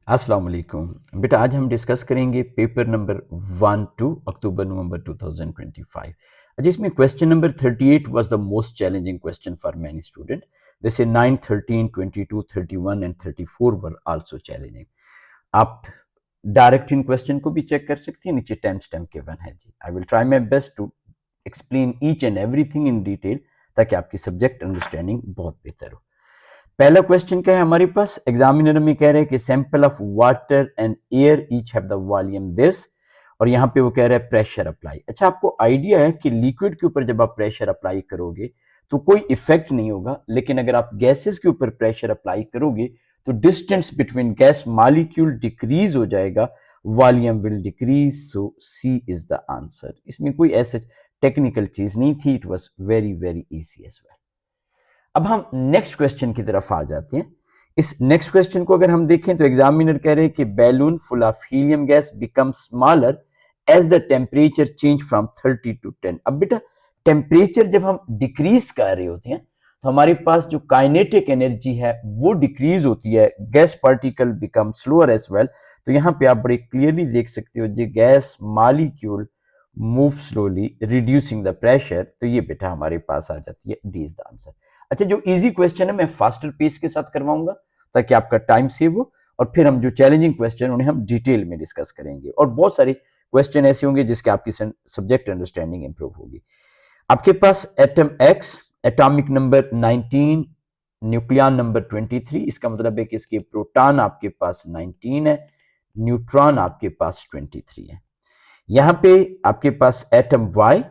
अस्सलाम वालेकुम बेटा, आज हम डिस्कस करेंगे पेपर नंबर 1 2 अक्टूबर नवंबर 2025। जिसमें question number 38 was the most challenging question for many student. जैसे 9 13 22 31 एंड 34 वर आल्सो चैलेंजिंग। आप डायरेक्ट इन क्वेश्चन को भी चेक कर सकते हैं, नीचे टाइम स्टैम्प गिवन है जी। I will try my best to explain each and everything in detail ताकि आपकी सब्जेक्ट अंडरस्टैंडिंग बहुत बेहतर हो। पहला क्वेश्चन क्या है हमारे पास, एग्जामिनर में कह रहे हैं कि sample of water and air each have the volume this, और यहाँ पे वो कह रहा है प्रेशर अप्लाई। अच्छा, आपको आइडिया है कि लिक्विड के ऊपर जब आप प्रेशर अप्लाई करोगे तो कोई इफेक्ट नहीं होगा, लेकिन अगर आप गैसेस के ऊपर प्रेशर अप्लाई करोगे तो distance between gas molecule decrease हो जाएगा, volume will decrease, so C is the answer. इसमें कोई ऐसे टेक्निकल चीज नहीं थी, it was very very easy as well. अब हम नेक्स्ट क्वेश्चन की तरफ आ जाते हैं। इस नेक्स्ट क्वेश्चन को अगर हम देखें तो एग्जामिनर कह रहे हैं कि balloon full of helium gas become smaller as the temperature change from 30 to 10। अब बेटा, टेम्परेचर जब हम डिक्रीज कर रहे होते हैं तो हमारे पास जो काइनेटिक एनर्जी है वो डिक्रीज होती है, gas particle become slower as well. तो यहाँ पे आप बड़े क्लियरली देख सकते हो जी, gas molecule move slowly reducing the pressure. तो ये बेटा हमारे पास आ जाती है, डी इज द आंसर। अच्छा, जो इजी क्वेश्चन है मैं फास्टर पेस के साथ करवाऊंगा ताकि आपका टाइम सेव हो, और फिर हम जो चैलेंजिंग क्वेश्चन उन्हें हम डिटेल में डिस्कस करेंगे, और बहुत सारे क्वेश्चन ऐसे होंगे जिसके आपकी सब्जेक्ट अंडरस्टैंडिंग इंप्रूव होगी। आपके पास atom x, atomic number 19, nucleon number 23। इसका मतलब है कि इसके प्रोटॉन आपके पास 19 है, न्यूट्रॉन आपके पास 23 है। यहां पे आपके पास एटम वाई,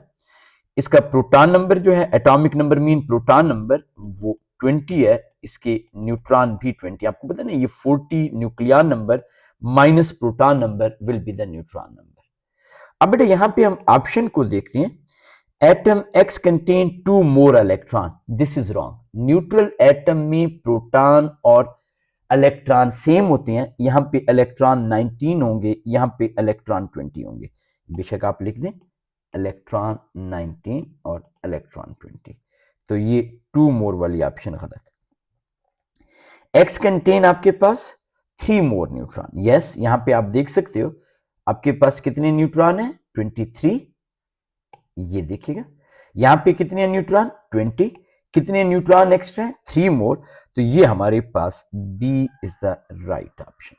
इसका प्रोटॉन नंबर जो है, atomic number mean proton number, वो 20 है, इसके न्यूट्रॉन भी 20। आपको पता ना, ये 40 nuclear number minus proton number will be the neutron number. अब बेटा यहां पे हम ऑप्शन को देखते हैं। Atom x contain 2 more electron, this is wrong. Neutral atom में प्रोटॉन और इलेक्ट्रॉन सेम होते हैं, यहां पे इलेक्ट्रॉन 19 होंगे, यहां पे इलेक्ट्रॉन 20 होंगे। बेशक आप लिख दें इलेक्ट्रॉन 19 और इलेक्ट्रॉन 20, तो ये 2 मोर वाली ऑप्शन गलत है। एक्स कंटेन आपके पास 3 मोर न्यूट्रॉन, यस, यहां पे आप देख सकते हो आपके पास कितने न्यूट्रॉन है, 23। ये देखिएगा यहां पे कितने न्यूट्रॉन, 20, कितने न्यूट्रॉन एक्स्ट्रा, 3 मोर। तो ये हमारे पास B is the right option.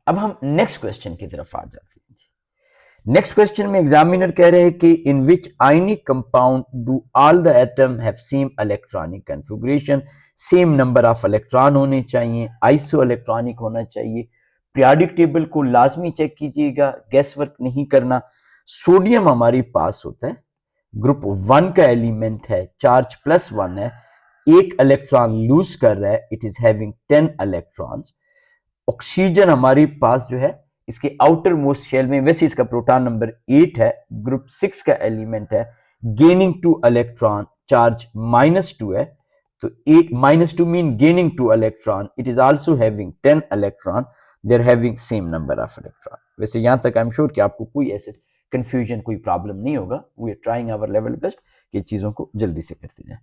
अब हम नेक्स्ट क्वेश्चन की तरफ आ जाते हैं। नेक्स्ट क्वेश्चन में एग्जामिनर कह रहे हैं कि in which ionic compound do all the atom have same electronic configuration. Same number of electron होने चाहिए, आइसो इलेक्ट्रॉनिक होना चाहिए। पीरियोडिक टेबल को लाजमी चेक कीजिएगा, गैस वर्क नहीं करना। सोडियम हमारे पास होता है, ग्रुप 1 का एलिमेंट है, चार्ज +1 है, एक इलेक्ट्रॉन लूज कर रहा है, it is having 10 electrons. Oxygen हमारे पास जो है इसके आउटर मोस्ट शेल में, वैसे इसका प्रोटॉन नंबर 8 है, ग्रुप 6 का एलिमेंट है, गेनिंग 2 इलेक्ट्रॉन, चार्ज -2 है। तो 8 -2 mean gaining 2 electron, it is also having 10 electron, they are having same number of electron. वैसे यहां तक आई एम श्योर कि आपको कोई ऐसे कंफ्यूजन, कोई प्रॉब्लम नहीं होगा। We are trying our level best कि चीजों को जल्दी से करते जाए।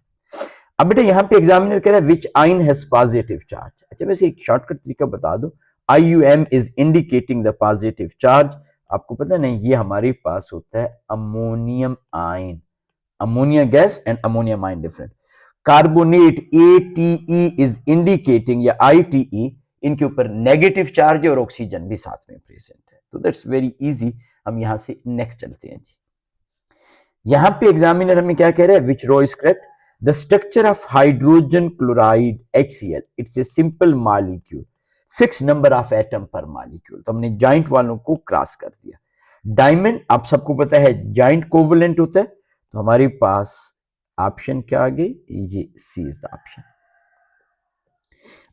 अब बेटा यहाँ पे एग्जामिनर कह रहा है विच आयन हैज पॉजिटिव चार्ज। अच्छा, वैसे एक शॉर्टकट तरीका बता दो, IUM is indicating the positive charge. आपको पता नहीं, ये हमारे पास होता है ammonium ion, ammonia gas and ammonium ion different. Carbonate ATE is indicating, या ITE, इनके ऊपर नेगेटिव चार्ज है और ऑक्सीजन भी साथ में प्रेजेंट है। तो दैट्स वेरी इजी। हम यहां से नेक्स्ट चलते हैं जी। यहां पे एग्जामिनर हमें क्या कह रहे हैं, which row is correct. The structure of hydrogen chloride HCl, it's a simple molecule, fixed number of atom per molecule। तो हमने जॉइंट वालों को क्रॉस कर दिया। डायमंड आप सबको पता है जॉइंट कोवलेंट होता है, तो हमारे पास ऑप्शन क्या आ गई, ये सी इज द ऑप्शन।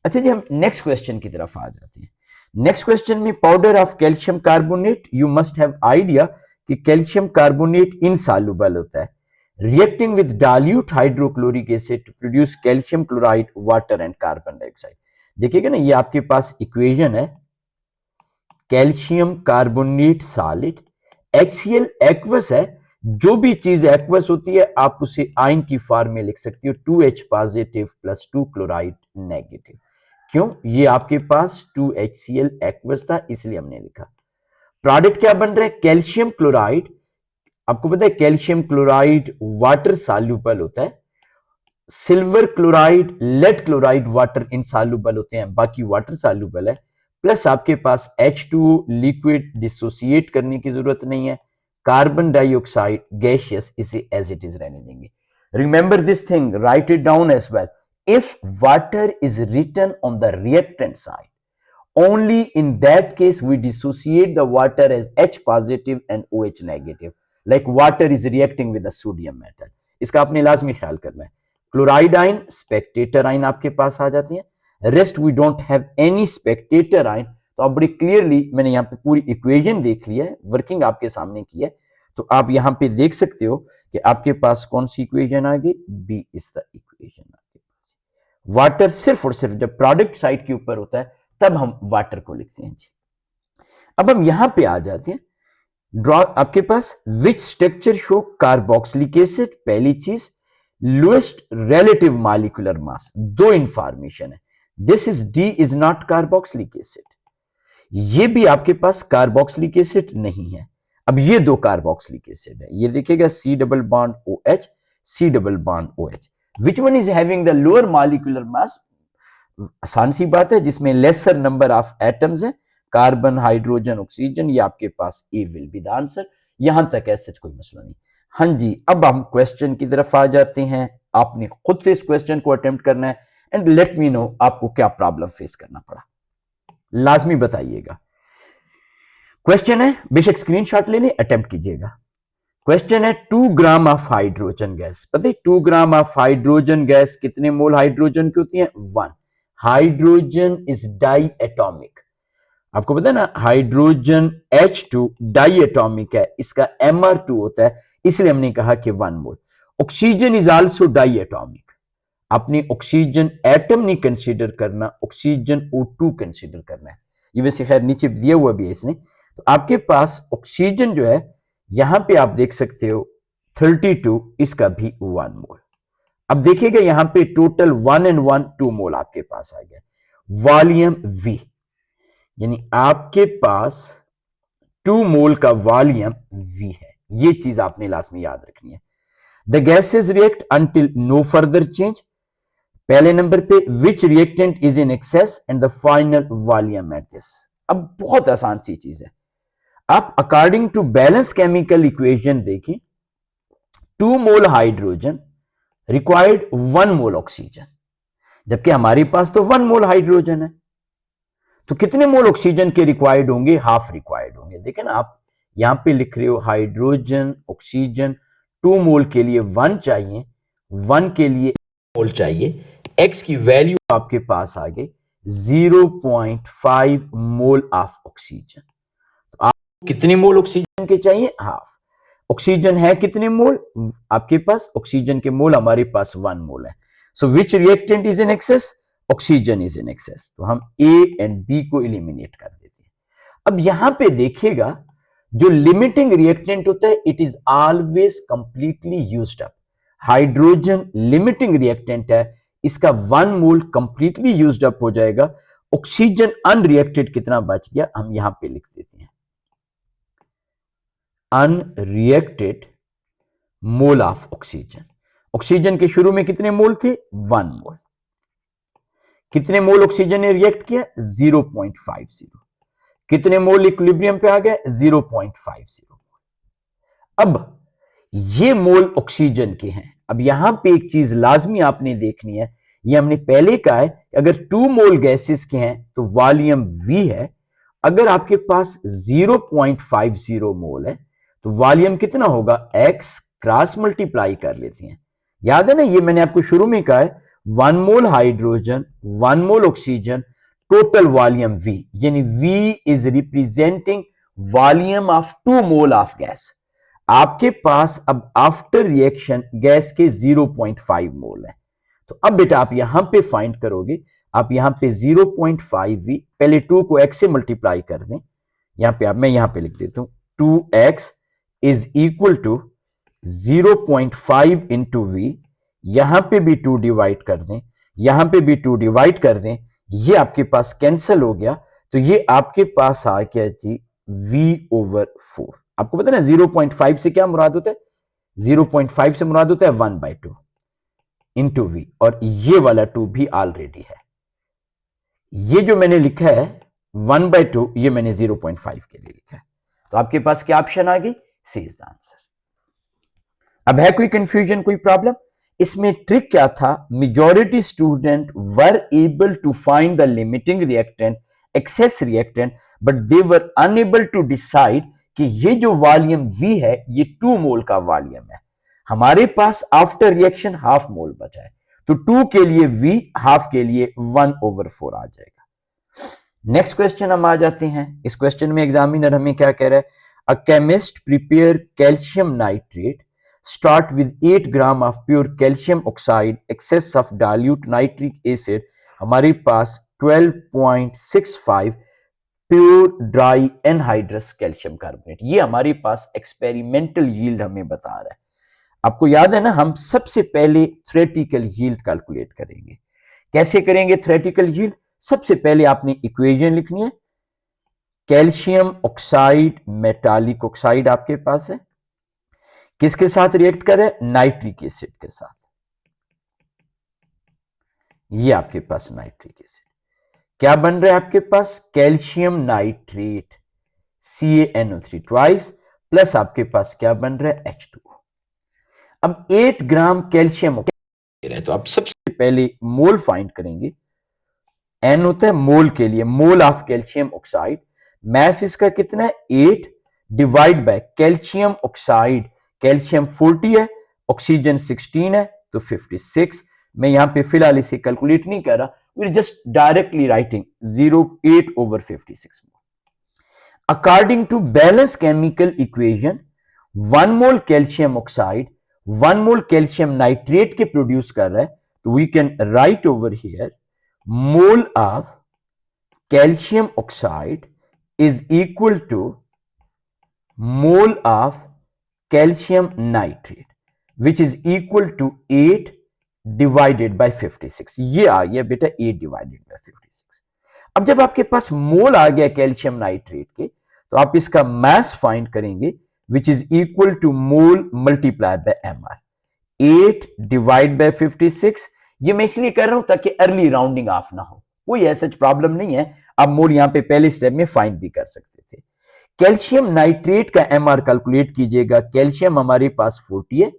अच्छा जी, हम नेक्स्ट क्वेश्चन की तरफ आ जाते हैं। नेक्स्ट क्वेश्चन में powder of calcium carbonate, you must have idea कि कैल्शियम कार्बोनेट इनसॉल्युबल होता है, reacting with dilute hydrochloric acid to produce calcium chloride, water and carbon dioxide। देखिएगा ना, ये आपके पास इक्वेशन है, calcium carbonate solid, HCl aqueous है। जो भी चीज एक्वस होती है आप उसे आयन की फॉर्म में लिख सकते हो, 2H पॉजिटिव + 2 क्लोराइड नेगेटिव। क्यों? ये आपके पास 2HCl एक्वस था इसलिए हमने लिखा। प्रोडक्ट क्या बन रहा है? Calcium chloride. आपको पता है कैल्शियम क्लोराइड वाटर सॉल्युबल होता है, silver chloride, lead chloride water insoluble होते हैं, बाकी वाटर सॉल्युबल है। प्लस आपके पास H2O लिक्विड डिसोसिएट करने की जरूरत नहीं है, कार्बन डाइऑक्साइड गैसियस, इसे एज इट इज रहने देंगे। Remember this thing, write it down as well. If water is written on the reactant side, only in that case we dissociate the water as H positive and OH negative, like water is reacting with the sodium metal। इसका आपने लाजमी ख्याल करना है। Chloride आइन, Spectator आइन आपके पास आ जाती है। Rest we don't have any spectator ion. तो आप बड़ी क्लियरली, मैंने यहाँ पे पूरी इक्वेशन देख ली है, वर्किंग आपके सामने की है, तो आप यहाँ पे देख सकते हो कि आपके पास कौन सी इक्वेशन आ गई, बी इज द इक्वेशन आपके पास। वाटर सिर्फ और सिर्फ जब प्रोडक्ट साइड के ऊपर होता है तब हम वाटर को लिखते हैं जी। अब हम यहां पे आ जाते हैं। ड्रॉ आपके पास which structure show carboxylic acid, पहली चीज लोएस्ट रिलेटिव मॉलिक्यूलर मास, दो इंफॉर्मेशन है, this is D is not carboxylic acid, ये भी आपके पास कार्बोक्सिलिक एसिड नहीं है। अब ये दो कार्बोक्सिलिक एसिड है, ये देखिएगा C double bond OH, C double bond OH, which one is having the lower molecular mass? आसान सी बात है, जिसमें लेसर नंबर ऑफ एटम्स है, कार्बन, हाइड्रोजन, ऑक्सीजन, ये आपके पास ए विल बी द आंसर। यहां तक ऐसे कोई मसला नहीं। हाँ जी, अब हम क्वेश्चन की तरफ आ जाते हैं। आपने खुद से इस क्वेश्चन को अटेम्प्ट करना है एंड लेट मी नो आपको क्या प्रॉब्लम फेस करना पड़ा, लाजमी बताइएगा। क्वेश्चन है, बेशक स्क्रीनशॉट ले लें, अटेम्प्ट कीजिएगा। क्वेश्चन है 2 ग्राम ऑफ हाइड्रोजन गैस। पता है 2 ग्राम ऑफ हाइड्रोजन गैस कितने मोल हाइड्रोजन की होती है? 1। हाइड्रोजन इज डाई एटॉमिक, आपको पता है ना, हाइड्रोजन H2 डाई एटॉमिक है, इसका Mr2 होता है, इसलिए हमने कहा कि 1 mole. Oxygen is also diatomic, आपने ऑक्सीजन एटम नहीं कंसीडर करना, ऑक्सीजन O2 कंसीडर करना है। ये वैसे खैर नीचे दिया हुआ भी है इसने। तो आपके पास ऑक्सीजन जो है यहां पे आप देख सकते हो 32, इसका भी 1 मोल। अब देखिएगा यहां पे टोटल 1 and 1 2 मोल आपके पास आ गया। वॉल्यूम V, यानी आपके पास 2 मोल का वॉल्यूम V है, ये चीज आपने लास्ट में याद रखनी है। The gases react until no further change, पहले नंबर पे which reactant is in excess and the final volume at this. अब बहुत आसान सी चीज है, आप according to balance chemical equation देखें, 2 mole hydrogen required 1 mole oxygen, जबकि हमारे पास तो 1 मोल हाइड्रोजन है, तो कितने मोल ऑक्सीजन के रिक्वायर्ड होंगे? हाफ रिक्वायर्ड होंगे। देखें ना, आप यहां पे लिख रहे हो हाइड्रोजन ऑक्सीजन 2 मोल के लिए 1 चाहिए, 1 के लिए मोल चाहिए, एक्स की वैल्यू आपके पास आ गई 0.5 मोल ऑफ ऑक्सीजन। तो आपको कितने मोल ऑक्सीजन के चाहिए? हाफ। ऑक्सीजन है कितने मोल आपके पास? ऑक्सीजन के मोल हमारे पास 1 मोल है। So which reactant is in excess? Oxygen is in excess. तो हम ए एंड बी को एलिमिनेट कर देते हैं। अब यहां पे देखिएगा, जो लिमिटिंग रिएक्टेंट होता है it is always completely used up. Hydrogen limiting reactant है, इसका 1 मोल कंप्लीटली यूज्ड अप हो जाएगा। ऑक्सीजन अनरिएक्टेड कितना बच गया, हम यहां पे लिख देते हैं unreacted mole of oxygen. Oxygen के शुरू में कितने मोल थे? 1 मोल। कितने मोल ऑक्सीजन ने रिएक्ट किया? 0.50। कितने मोल इक्विलिब्रियम पे आ गए? 0.50। अब ये मोल ऑक्सीजन के हैं। अब यहां पे एक चीज लाजमी आपने देखनी है, ये हमने पहले कहा है, अगर 2 मोल गैसेस के हैं तो वॉल्यूम V है। अगर आपके पास 0.50 मोल है तो वॉल्यूम कितना होगा? X क्रॉस मल्टीप्लाई कर लेते हैं। याद है ना, ये मैंने आपको शुरू में कहा है, 1 मोल hydrogen 1 mole oxygen, total volume V, यानी V is representing volume of 2 mole of gas. आपके पास अब आफ्टर रिएक्शन गैस के 0.5 मोल है। तो अब बेटा आप यहां पे फाइंड करोगे, आप यहां पे 0.5V, पहले 2 को x से मल्टीप्लाई कर दें, यहां पे मैं यहां पे लिख देता हूं 2x is equal to 0.5 into V, यहां पे भी 2 डिवाइड कर दें, यहां पे भी 2 डिवाइड कर दें, ये आपके पास कैंसिल हो गया, तो ये आपके पास आ गया जी V/4। आपको पता है ना 0.5 से क्या मुराद होता है, 0.5 से मुराद होता है 1/2 इंटू V, और ये वाला 2 भी ऑलरेडी है। ये जो मैंने लिखा है 1/2, ये मैंने 0.5 के लिए लिखा है। तो आपके पास क्या ऑप्शन आ गई, सी इज द आंसर। अब है कोई कंफ्यूजन, कोई प्रॉब्लम? इसमें ट्रिक क्या था, majority student were able to find the limiting reactant, excess reactant, but they were unable to decide कि ये जो वॉल्यूम V है ये 2 मोल का वॉल्यूम है। हमारे पास आफ्टर रिएक्शन हाफ मोल बचा है, तो 2 के लिए V, हाफ के लिए 1/4 आ जाएगा। नेक्स्ट क्वेश्चन हम आ जाते हैं। इस क्वेश्चन में एग्जामिनर हमें क्या कह रहा है, a chemist prepare calcium nitrate, start with 8 gram of pure calcium oxide, excess of dilute nitric acid, हमारे पास 12.65 pure dry anhydrous calcium carbonate. ये हमारे पास एक्सपेरिमेंटल यील्ड हमें बता रहा है। आपको याद है ना, हम सबसे पहले थ्योरेटिकल यील्ड कैलकुलेट करेंगे। कैसे करेंगे थ्योरेटिकल यील्ड? सबसे पहले आपने इक्वेशन लिखनी है, कैल्शियम ऑक्साइड मेटालिक ऑक्साइड आपके पास है, किसके साथ रिएक्ट करे, नाइट्रिक एसिड के साथ। ये आपके पास नाइट्रिक एसिड क्या बन रहा है आपके पास, calcium nitrate CaNO3 twice, plus आपके पास क्या बन रहा है H2O। अब 8 ग्राम कैल्शियम है, तो आप सबसे पहले मोल फाइंड करेंगे। N होता है मोल के लिए, mole of calcium oxide, mass इसका कितना है 8, divide by calcium oxide, calcium 40 है, ऑक्सीजन 16 है, तो 56। मैं यहां पे फिलहाल इसे कैलकुलेट नहीं कर रहा, we just directly writing 0.8/56। According to balance chemical equation 1 mole calcium oxide 1 mole calcium nitrate के प्रोड्यूस कर रहा है, तो we can write over here mole of calcium oxide is equal to mole of calcium nitrate which is equal to 8 divided by 56। ये आ गया बेटा 8 divided by 56। अब जब आपके पास मोल आ गया कैल्शियम नाइट्रेट के, तो आप इसका मास फाइंड करेंगे which is equal to mole multiply by mr, 8 divide by 56। ये मैं इसलिए कर रहा हूं ताकि अर्ली राउंडिंग ऑफ ना हो, कोई ऐसा प्रॉब्लम नहीं है, आप मोल यहां पे पहले स्टेप में फाइंड भी कर सकते थे। कैल्शियम नाइट्रेट का mr कैलकुलेट कीजिएगा, कैल्शियम हमारे पास 40 है,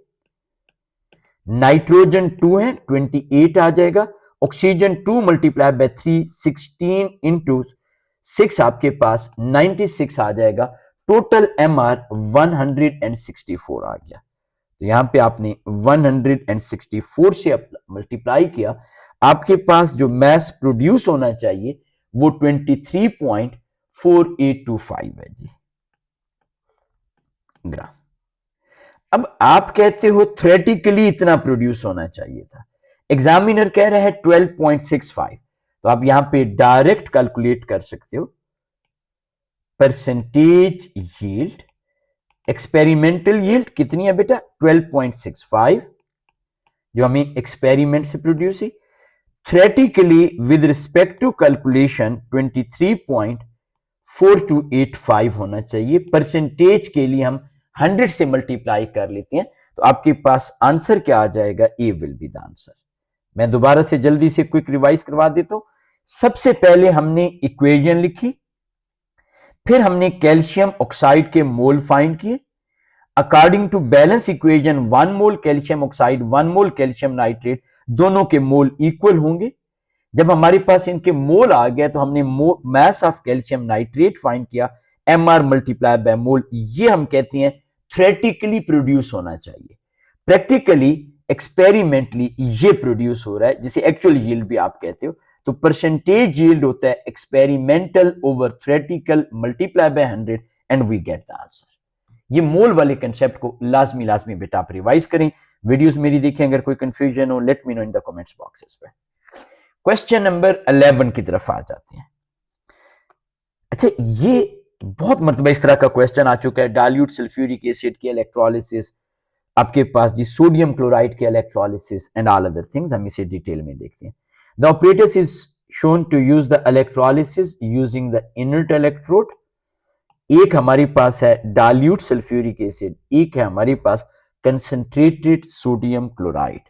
नाइट्रोजन 2 है 28 आ जाएगा, ऑक्सीजन 2 मल्टीप्लाई बाय 3 16 इंटू 6 आपके पास 96 आ जाएगा। टोटल mr 164 आ गया। तो यहां पे आपने 164 से मल्टीप्लाई किया, आपके पास जो मैस प्रोड्यूस होना चाहिए वो 23.4825 है जी ग्राम। अब आप कहते हो थ्योरेटिकली इतना प्रोड्यूस होना चाहिए था, एग्जामिनर कह रहा है 12.65, तो आप यहां पे डायरेक्ट कैलकुलेट कर सकते हो परसेंटेज यील्ड, एक्सपेरिमेंटल यील्ड कितनी है बेटा 12.65 जो हमें एक्सपेरिमेंट से प्रोड्यूस हुई, theoretically with respect to calculation 23.4285 होना चाहिए। परसेंटेज के लिए हम 100 से मल्टीप्लाई कर लेते हैं, तो आपके पास आंसर क्या आ जाएगा, ए विल बी द आंसर। मैं दोबारा से जल्दी से क्विक रिवाइज करवा देता हूं। सबसे पहले हमने इक्वेशन लिखी, फिर हमने कैल्शियम ऑक्साइड के मोल फाइंड किए, according to balance equation 1 mole calcium oxide 1 mole calcium nitrate दोनों के मोल इक्वल होंगे। जब हमारे पास इनके मोल आ गया तो हमने mass of calcium nitrate find किया, mr मल्टीप्लाई बाय मोल। ये हम कहते हैं थ्योरेटिकली प्रोड्यूस होना चाहिए, प्रैक्टिकली एक्सपेरिमेंटली ये प्रोड्यूस हो रहा है, जिसे एक्चुअल यील्ड भी आप कहते हो। तो परसेंटेज यील्ड होता है experimental over theoretical multiply by 100 and we get the answer. ये मोल वाले कंसेप्ट को लाजमी बेटा आप रिवाइज करें, वीडियोस मेरी देखें, अगर कोई कंफ्यूजन हो let me know in the comments boxes पे। क्वेश्चन नंबर 11 की तरफ आ जाते हैं। अच्छा, ये बहुत मरतबा इस तरह का क्वेश्चन आ चुका है, डाइल्यूट सल्फ्यूरिक एसिड के इलेक्ट्रोलिसिस, आपके पास जी सोडियम क्लोराइड के electrolysis and all other things, हम इसे डिटेल में देखते हैं। The operators is shown to use the electrolysis using the inert electrode. एक हमारे पास है डाल्यूट सल्फ्यूरिक एसिड, एक है हमारे पास कंसंट्रेटेड सोडियम क्लोराइड।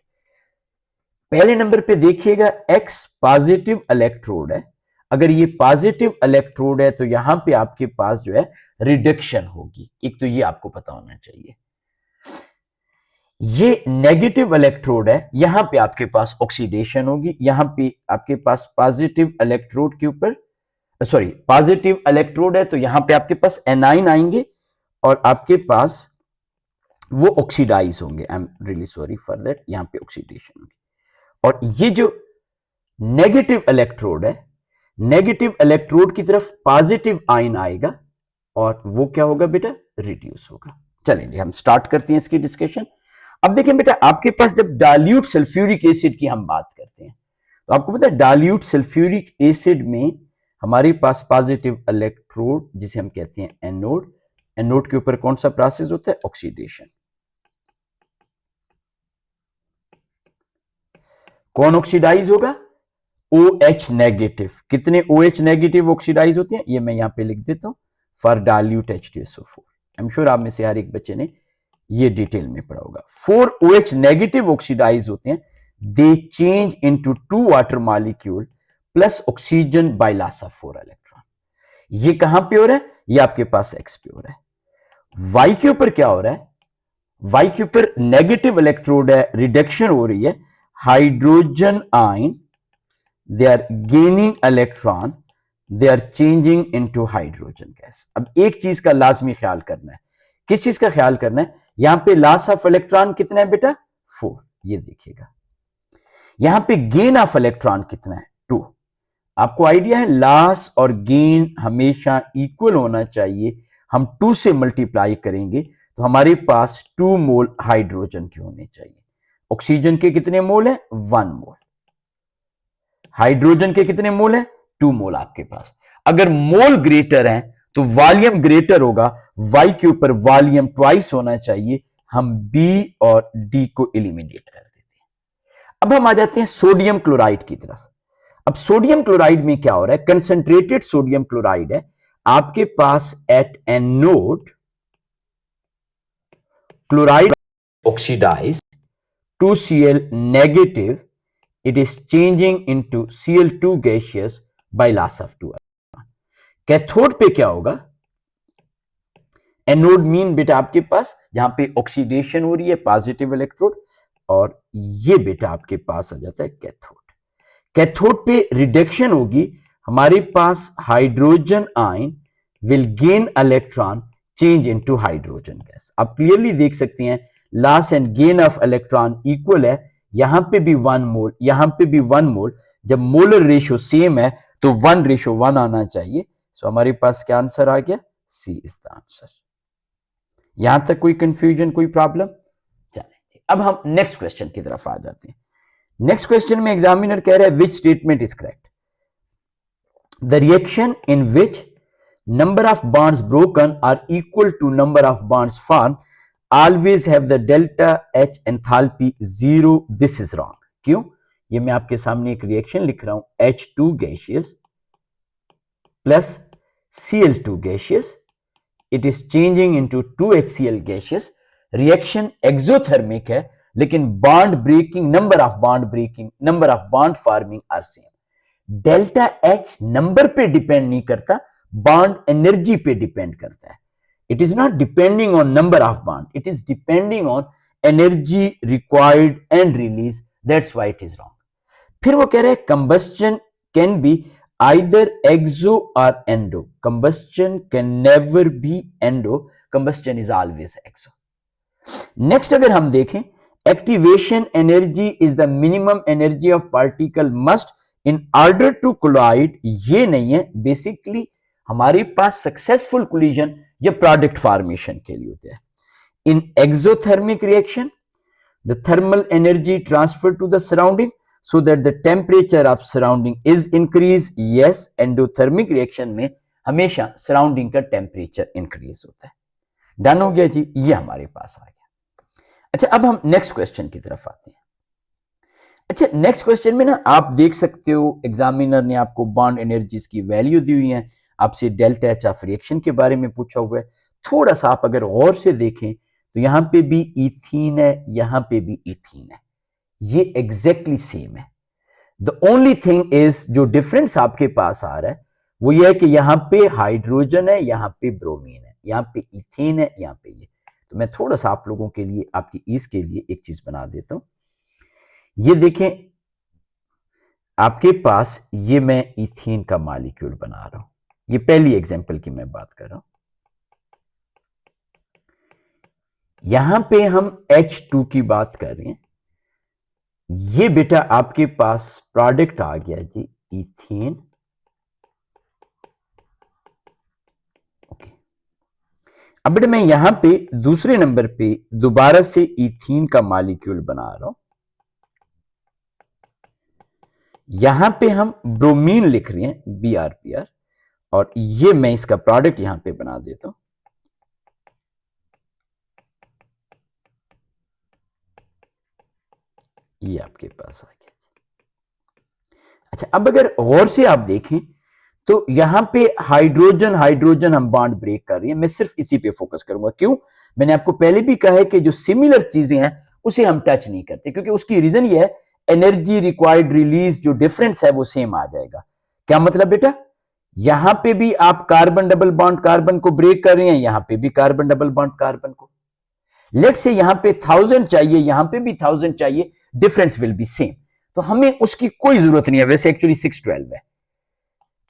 पहले नंबर पे देखिएगा X पॉजिटिव इलेक्ट्रोड है। अगर ये पॉजिटिव इलेक्ट्रोड है तो यहां पे आपके पास जो है रिडक्शन होगी, एक तो ये आपको पता होना चाहिए। ये नेगेटिव इलेक्ट्रोड है, यहां पे आपके पास ऑक्सीडेशन होगी। यहां पे आपके पास पॉजिटिव इलेक्ट्रोड के ऊपर पॉजिटिव इलेक्ट्रोड है तो यहां पे आपके पास एनाइन आएंगे और आपके पास वो ऑक्सीडाइज होंगे। I am really sorry for that, यहां पे ऑक्सीडेशन होगी। और ये जो नेगेटिव इलेक्ट्रोड है, नेगेटिव इलेक्ट्रोड की तरफ पॉजिटिव आयन आएगा और वो क्या होगा बेटा, रिड्यूस होगा। चलेंगे हम स्टार्ट करते हैं इसकी डिस्कशन। अब देखें बेटा, आपके पास जब डाल्यूट सल्फ्यूरिक एसिड की हम बात करते हैं तो आपको पता है डाल्यूट सल्फ्यूरिक एसिड में हमारे पास पॉजिटिव इलेक्ट्रोड जिसे हम कहते हैं एनोड, एनोड के ऊपर कौन सा प्रोसेस होता है, ऑक्सीडेशन। कौन ऑक्सीडाइज होगा, OH नेगेटिव। कितने OH नेगेटिव ऑक्सीडाइज होते हैं ये मैं यहां पे लिख देता हूं, for dilute H2SO4। I am sure आप में से हर एक बच्चे ने ये डिटेल में पढ़ा होगा। 4 OH नेगेटिव ऑक्सीडाइज होते हैं, दे change into 2 water molecule plus oxygen by loss of 4 electron. ये कहां पे हो रहा है, ये आपके पास X पे हो रहा है। Y के ऊपर क्या हो रहा है, Y के ऊपर नेगेटिव इलेक्ट्रोड है, रिडक्शन हो रही है। Hydrogen ion, they are gaining electron, they are changing into hydrogen gas। अब एक चीज का लाजमी ख्याल करना है, किस चीज का ख्याल करना है, यहां पे लॉस ऑफ इलेक्ट्रॉन कितना है बेटा, 4। ये देखिएगा यहां पे गेन ऑफ इलेक्ट्रॉन कितना है, 2। आपको आइडिया है लॉस और गेन हमेशा इक्वल होना चाहिए। हम 2 से मल्टीप्लाई करेंगे तो हमारे पास 2 मोल हाइड्रोजन के होने चाहिए। ऑक्सीजन के कितने मोल है, 1 मोल। हाइड्रोजन के कितने मोल है, 2 मोल आपके पास। अगर मोल ग्रेटर है तो वॉल्यूम ग्रेटर होगा, Y के ऊपर वॉल्यूम ट्वाइस होना चाहिए। हम B और D को एलिमिनेट कर देते हैं। अब हम आ जाते हैं सोडियम क्लोराइड की तरफ। अब सोडियम क्लोराइड में क्या हो रहा है, कंसंट्रेटेड सोडियम क्लोराइड है आपके पास at anode, chloride oxidize to Cl negative, it is changing into Cl2 gaseous by loss of 2 electron। Cathode पे क्या होगा, एनोड मीन बेटा आपके पास जहां पे ऑक्सीडेशन हो रही है पॉजिटिव इलेक्ट्रोड, और ये बेटा आपके पास आ जाता है कैथोड। कैथोड पे रिडक्शन होगी, हमारे पास hydrogen ion will gain electron change into hydrogen gas. आप क्लियरली देख सकते हैं loss and gain of electron equal है, यहां पे भी 1 मोल, यहां पे भी 1 मोल। जब मोलर रेशियो सेम है तो 1:1 आना चाहिए। सो हमारे पास क्या आंसर आ गया, सी इज द आंसर। यहां तक कोई कंफ्यूजन, कोई प्रॉब्लम? चलें अब हम नेक्स्ट क्वेश्चन की तरफ आ जाते हैं। नेक्स्ट क्वेश्चन में एग्जामिनर कह रहा है which statement is correct, the reaction in which number of bonds broken are equal to number of bonds form always have the delta H enthalpy 0, this is wrong। क्यों? ये मैं आपके सामने एक रिएक्शन लिख रहा हूं, H2 gaseous plus Cl2 gaseous, it is changing into 2HCl gaseous। Reaction exothermic है लेकिन bond breaking, number of bond breaking, number of bond forming are same. Delta H number पे डिपेंड नहीं करता, बॉन्ड एनर्जी पे depend करता है। It is not depending on number of bond, it is depending on energy required and release, that's why it is wrong। फिर वो कह रहे हैं combustion can be either exo or endo, combustion can never be endo, combustion is always exo। next अगर हम देखें, activation energy is the minimum energy of particle must in order to collide, ये नहीं है, basically हमारे पास successful collision ये product formation के लिए होते हैं। In exothermic reaction the thermal energy transfer to the surrounding so that the temperature of surrounding is increase. Yes, endothermic reaction में हमेशा सराउंडिंग का टेम्परेचर इंक्रीज होता है। डन हो गया जी, ये हमारे पास आ गया। अच्छा अब हम नेक्स्ट क्वेश्चन की तरफ आते हैं। अच्छा, नेक्स्ट क्वेश्चन में ना आप देख सकते हो एग्जामिनर ने आपको बॉन्ड एनर्जीज की वैल्यू दी हुई है, आपसे डेल्टा एच ऑफ रिएक्शन के बारे में पूछा हुआ है। थोड़ा सा आप अगर और से देखें तो यहां पे भी इथीन है, यहां पे भी इथीन है, ये एग्जैक्टली सेम है। द ओनली थिंग इज, जो डिफरेंस आपके पास आ रहा है वो ये है कि यहां पे हाइड्रोजन है, यहां पे ब्रोमीन है, यहां पे इथेन है, यहां पे ये। तो मैं थोड़ा सा आप लोगों के लिए, आपकी ईज के लिए एक चीज बना देता हूं। ये देखें, आपके पास ये मैं इथेन का मॉलिक्यूल बना रहा हूं, ये पहली एग्जांपल की मैं बात कर रहा हूं। यहां पे हम H2 की बात कर रहे हैं, ये बेटा आपके पास प्रोडक्ट आ गया जी इथेन। ओके, अब बेटा मैं यहां पे दूसरे नंबर पे दोबारा से इथीन का मॉलिक्यूल बना रहा हूं। यहां पे हम ब्रोमीन लिख रहे हैं BrBr, और ये मैं इसका प्रोडक्ट यहां पे बना देता हूं। ये आपके पास आ गया। अच्छा, अब अगर गौर से आप देखें तो यहां पे हाइड्रोजन हाइड्रोजन हम बॉन्ड ब्रेक कर रही है। मैं सिर्फ इसी पे फोकस करूंगा। क्यों? मैंने आपको पहले भी कहा है कि जो सिमिलर चीजें हैं उसे हम टच नहीं करते, क्योंकि उसकी रीजन ये है, एनर्जी रिक्वायर्ड रिलीज जो डिफरेंस है वो सेम आ जाएगा। क्या मतलब बेटा? यहां पे भी आप कार्बन डबल बॉन्ड कार्बन को ब्रेक कर रहे हैं, यहां पे भी कार्बन डबल बॉन्ड कार्बन को। लेट से यहां पे 1000 चाहिए, यहां पे भी 1000 चाहिए, डिफरेंस विल बी सेम। तो हमें उसकी कोई जरूरत नहीं है, वैसे एक्चुअली 612 है।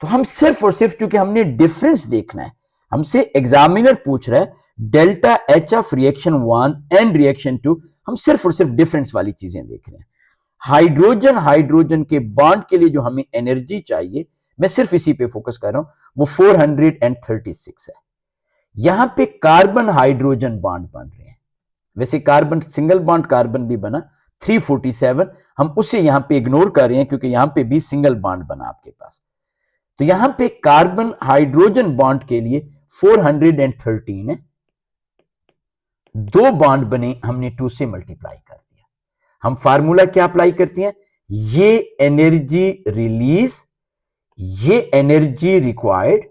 तो हम सिर्फ और सिर्फ, क्योंकि हमने डिफरेंस देखना है, हमसे एग्जामिनर पूछ रहा है delta H of reaction 1 and reaction 2, हम सिर्फ और सिर्फ डिफरेंस वाली चीजें देख रहे हैं। हाइड्रोजन हाइड्रोजन के बॉन्ड के लिए जो हमें एनर्जी चाहिए, मैं सिर्फ इसी पे फोकस कर रहा हूं, वो 436 है। यहां पे कार्बन हाइड्रोजन बॉन्ड बन रहे हैं, वैसे कार्बन सिंगल बॉन्ड कार्बन भी बना 347, हम उसे यहां पे इग्नोर कर रहे हैं क्योंकि यहां पे भी सिंगल बॉन्ड बना आपके पास। तो यहां पे कार्बन हाइड्रोजन बॉन्ड के लिए 413 है, दो बॉन्ड बने, हमने 2 से मल्टीप्लाई कर दिया। हम फार्मूला क्या अप्लाई करते हैं? ये एनर्जी रिलीज, ये एनर्जी रिक्वायर्ड,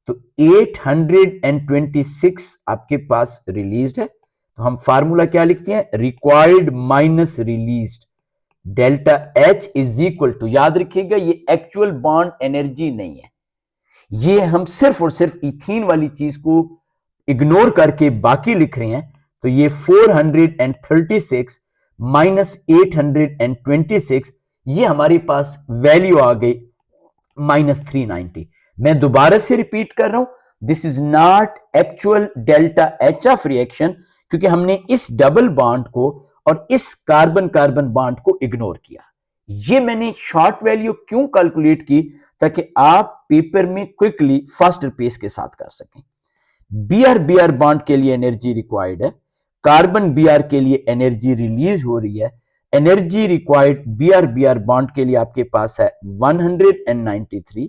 तो 826 आपके पास रिलीज्ड है, तो हम फार्मूला क्या लिखते हैं? Required minus released, delta H is equal to, याद रखिएगा ये एक्चुअल बॉन्ड एनर्जी नहीं है, ये हम सिर्फ और सिर्फ इथीन वाली चीज को इग्नोर करके बाकी लिख रहे हैं। तो ये 436 माइनस 826, ये हमारे पास वैल्यू आ गई -390। मैं दोबारा से रिपीट कर रहा हूं, this is not actual delta H of reaction, क्योंकि हमने इस डबल बॉन्ड को और इस कार्बन कार्बन बॉन्ड को इग्नोर किया। ये मैंने शॉर्ट वैल्यू क्यों कैलकुलेट की? ताकि आप पेपर में क्विकली फास्टर पेस के साथ कर सकें। Br बॉन्ड के लिए एनर्जी रिक्वायर्ड है, कार्बन Br के लिए एनर्जी रिलीज हो रही है। एनर्जी रिक्वायर्ड Br बॉन्ड के लिए आपके पास है 193,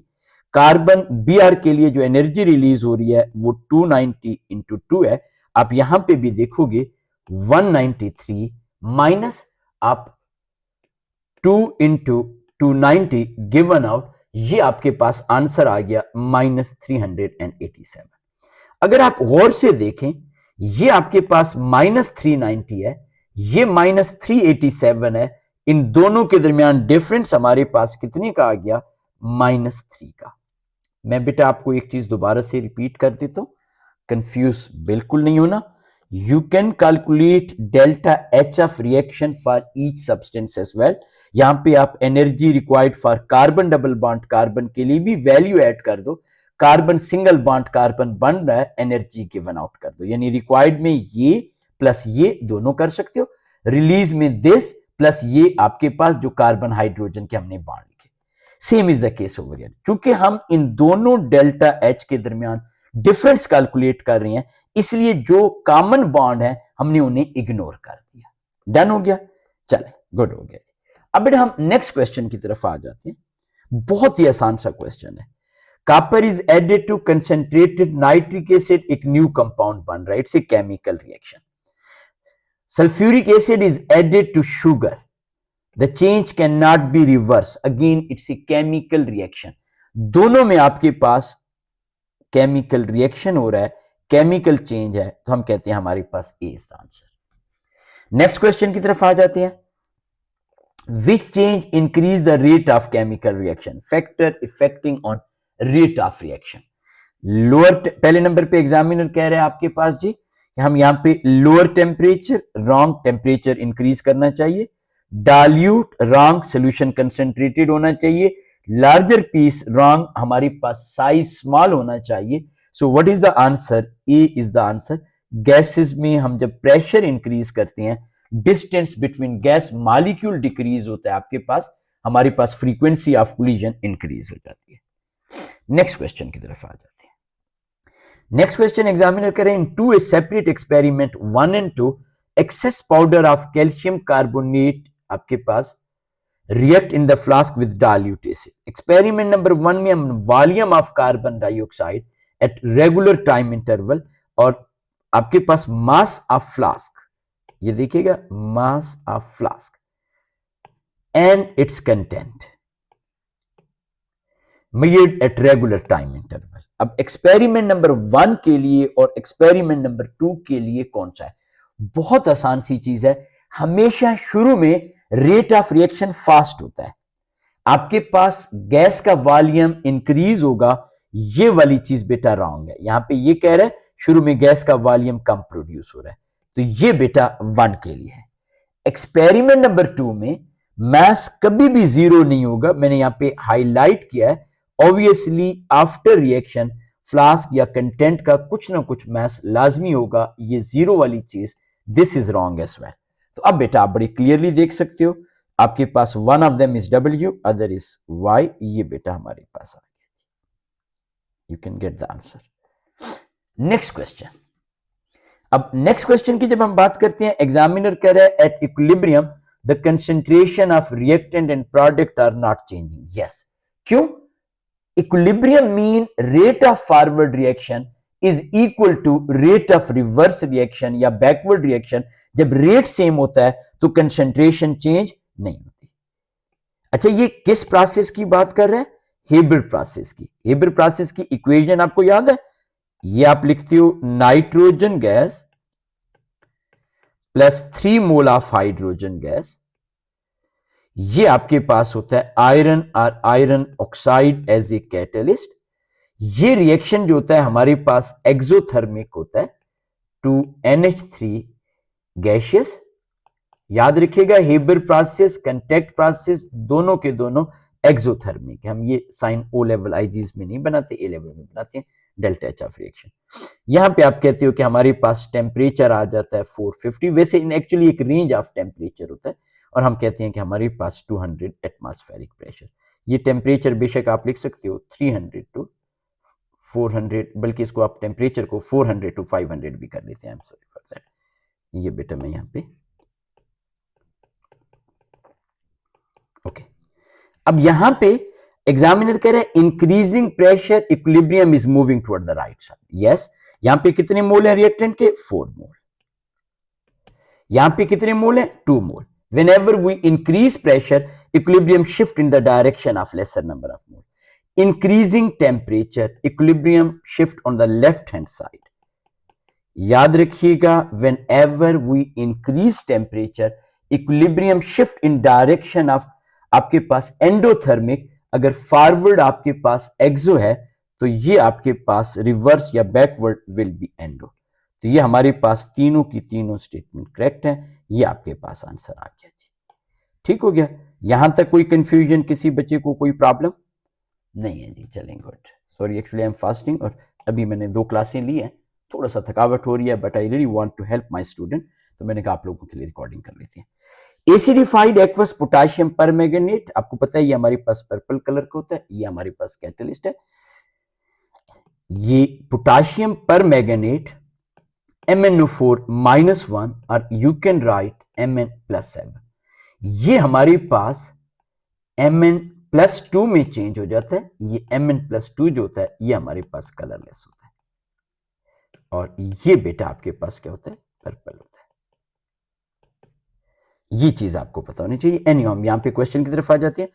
कार्बन Br के लिए जो एनर्जी रिलीज हो रही है वो 290 इंटू 2 है। आप यहां पे भी देखोगे 193 माइनस आप 2 इंटू 290 गिवन आउट, ये आपके पास आंसर आ गया -387। अगर आप गौर से देखें, ये आपके पास -390 है, ये -387 है, इन दोनों के दरमियान डिफरेंस हमारे पास कितने का आ गया? -3 का। मैं बेटा आपको एक चीज दोबारा से रिपीट कर देता हूं, कंफ्यूज बिल्कुल नहीं होना। You can calculate delta H of reaction for each substance as well. यहां पे आप energy required for carbon double bond carbon के लिए भी वैल्यू ऐड कर दो, कार्बन सिंगल बॉन्ड कार्बन बन रहा है, एनर्जी गिवन आउट कर दो, यानी रिक्वायर्ड में ये प्लस ये दोनों कर सकते हो, रिलीज में दिस प्लस ये आपके पास जो कार्बन हाइड्रोजन के हमने बॉन्ड लिखे। Same is the case over here, चूंकि हम इन दोनों डेल्टा एच के दरमियान डिफरेंस कैलकुलेट कर रहे हैं, इसलिए जो कॉमन बॉन्ड है हमने उन्हें इग्नोर कर दिया। डन हो गया? चले, गुड हो गया। अब बेटा हम नेक्स्ट क्वेश्चन की तरफ आ जाते हैं। बहुत ही आसान सा क्वेश्चन है। Copper is added to concentrated nitric acid, एक न्यू कंपाउंड बन रहा है, it's a chemical reaction. Sulphuric acid is added to sugar, the change can not be reverse, again it's a chemical reaction. दोनों में आपके पास chemical reaction हो रहा है, केमिकल चेंज है, तो हम कहते हैं हमारे पास A is the answer. Next question की तरफ आ जाते हैं। Which change increase the rate of chemical reaction, factor affecting on rate of reaction. Lower, पहले नंबर पे एग्जामिनर कह रहे हैं आपके पास जी कि हम यहां पे lower temperature, wrong, temperature increase करना चाहिए। डाल्यूट, रॉन्ग, सोल्यूशन कंसेंट्रेटेड होना चाहिए। लार्जर पीस, रॉन्ग, हमारे पास साइज स्मॉल होना चाहिए। So what is the answer? A is the answer. Gases में हम जब प्रेशर इंक्रीज करते हैं, distance between gas molecule decrease होता है आपके पास, हमारे पास फ्रीक्वेंसी ऑफ कोलिजन इंक्रीज हो जाती है। नेक्स्ट क्वेश्चन की तरफ आ जाते हैं। नेक्स्ट क्वेश्चन एग्जामिनर करें, in two a separate experiment 1 and 2 excess powder of calcium carbonate आपके पास react in the flask with dilute acid. Experiment number 1 में हम volume of carbon dioxide at regular time interval और आपके पास mass of flask, ये देखिएगा mass of flask and its content measured at regular time interval। अब experiment number 1 के लिए और एक्सपेरिमेंट नंबर 2 के लिए कौन सा है? बहुत आसान सी चीज है, हमेशा शुरू में रेट ऑफ रिएक्शन फास्ट होता है। आपके पास गैस का वॉल्यूम इंक्रीज होगा, ये वाली चीज बेटा रॉन्ग है। यहां पे ये कह रहा है शुरू में गैस का वॉल्यूम कम प्रोड्यूस हो रहा है, तो ये बेटा 1 के लिए है। एक्सपेरिमेंट नंबर 2 में मास कभी भी जीरो नहीं होगा, मैंने यहां पे हाईलाइट किया है। ऑब्वियसली आफ्टर रिएक्शन फ्लास्क या कंटेंट का कुछ ना कुछ मास लाजमी होगा, ये जीरो वाली चीज, this is wrong as well. तो अब बेटा आप बड़ी क्लियरली देख सकते हो, आपके पास one of them is W, other is Y, ये बेटा हमारे पास आ गया। You can get the answer. Next question. अब नेक्स्ट क्वेश्चन की जब हम बात करते हैं, एग्जामिनर कह रहा है at equilibrium the concentration of reactant and product are not changing. Yes, क्यों? Equilibrium mean rate of forward reaction is equal to rate of reverse reaction या बैकवर्ड रिएक्शन। जब रेट सेम होता है तो कंसेंट्रेशन चेंज नहीं होती। अच्छा, ये किस प्रोसेस की बात कर रहे हैं? हेबर प्रोसेस की। हेबर प्रोसेस की इक्वेशन आपको याद है? ये आप लिखते हो nitrogen gas plus 3 mole of hydrogen gas, ये आपके पास होता है आयरन और iron oxide as a catalyst. ये रिएक्शन जो होता है हमारे पास एक्सोथर्मिक होता है टू NH3 गैसियस। याद रखिएगा हेबर प्रोसेस, कंटैक्ट प्रोसेस, दोनों के दोनों एक्सोथर्मिक। हम ये साइन O लेवल आईजीज में नहीं बनाते, A लेवल में बनाते हैं, डेल्टा H ऑफ रिएक्शन। यहां पे आप कहते हो कि हमारे पास टेम्परेचर आ जाता है 450, वैसे एक्चुअली एक रेंज ऑफ टेम्परेचर होता है, और हम कहते हैं कि हमारे पास 200 एटमॉस्फेरिक प्रेशर। ये टेम्परेचर बेशक आप लिख सकते हो 300 टू 400, बल्कि इसको आप टेम्परेचर को 400 टू 500 भी कर लेते हैं। I am sorry for that. ये बेटा मैं यहाँ पे ओके। अब यहां पे एग्जामिनर कह रहे हैं increasing pressure equilibrium is moving toward the right side. Yes, यहां पे कितने मोल है रिएक्टेंट के? 4 मोल। यहां पे कितने मोल है? 2 मोल। Whenever we increase pressure, equilibrium shift in the direction of lesser number of mole. Increasing temperature, equilibrium shift on the left hand side. याद रखिएगा, whenever we increase temperature, equilibrium shift in direction of आपके पास endothermic. अगर forward आपके पास एक्सो है तो ये आपके पास reverse या बैकवर्ड विल बी एंडो। तो ये हमारे पास तीनों की तीनों स्टेटमेंट करेक्ट है, ये आपके पास आंसर आ गया जी। ठीक हो गया? यहां तक कोई कंफ्यूजन, किसी बच्चे को कोई प्रॉब्लम नहीं है जी? चलें, good. Sorry, actually I am fasting और अभी मैंने 2 क्लासें ली हैं, थोड़ा सा थकावट हो रही है, but I really want to help my student, तो मैंने कहा आप लोगों के लिए रिकॉर्डिंग कर लेते हैं। एसिडिफाइड एक्वस पोटाशियम परमैंगनेट, आपको पता है ये हमारे पास पर्पल कलर का होता है, ये हमारे पास कैटलिस्ट है। ये पोटाशियम परमैंगनेट MnO4 -1 और यू कैन राइट Mn+7, ये हमारे पास Mn+2 में चेंज हो जाता है। ये Mn+2 जो होता है ये हमारे पास कलरलेस होता है, और ये बेटा आपके पास क्या होता है? पर्पल होता है। ये चीज आपको पता होनी चाहिए। एनी हम यहां पे क्वेश्चन की तरफ आ जाते हैं।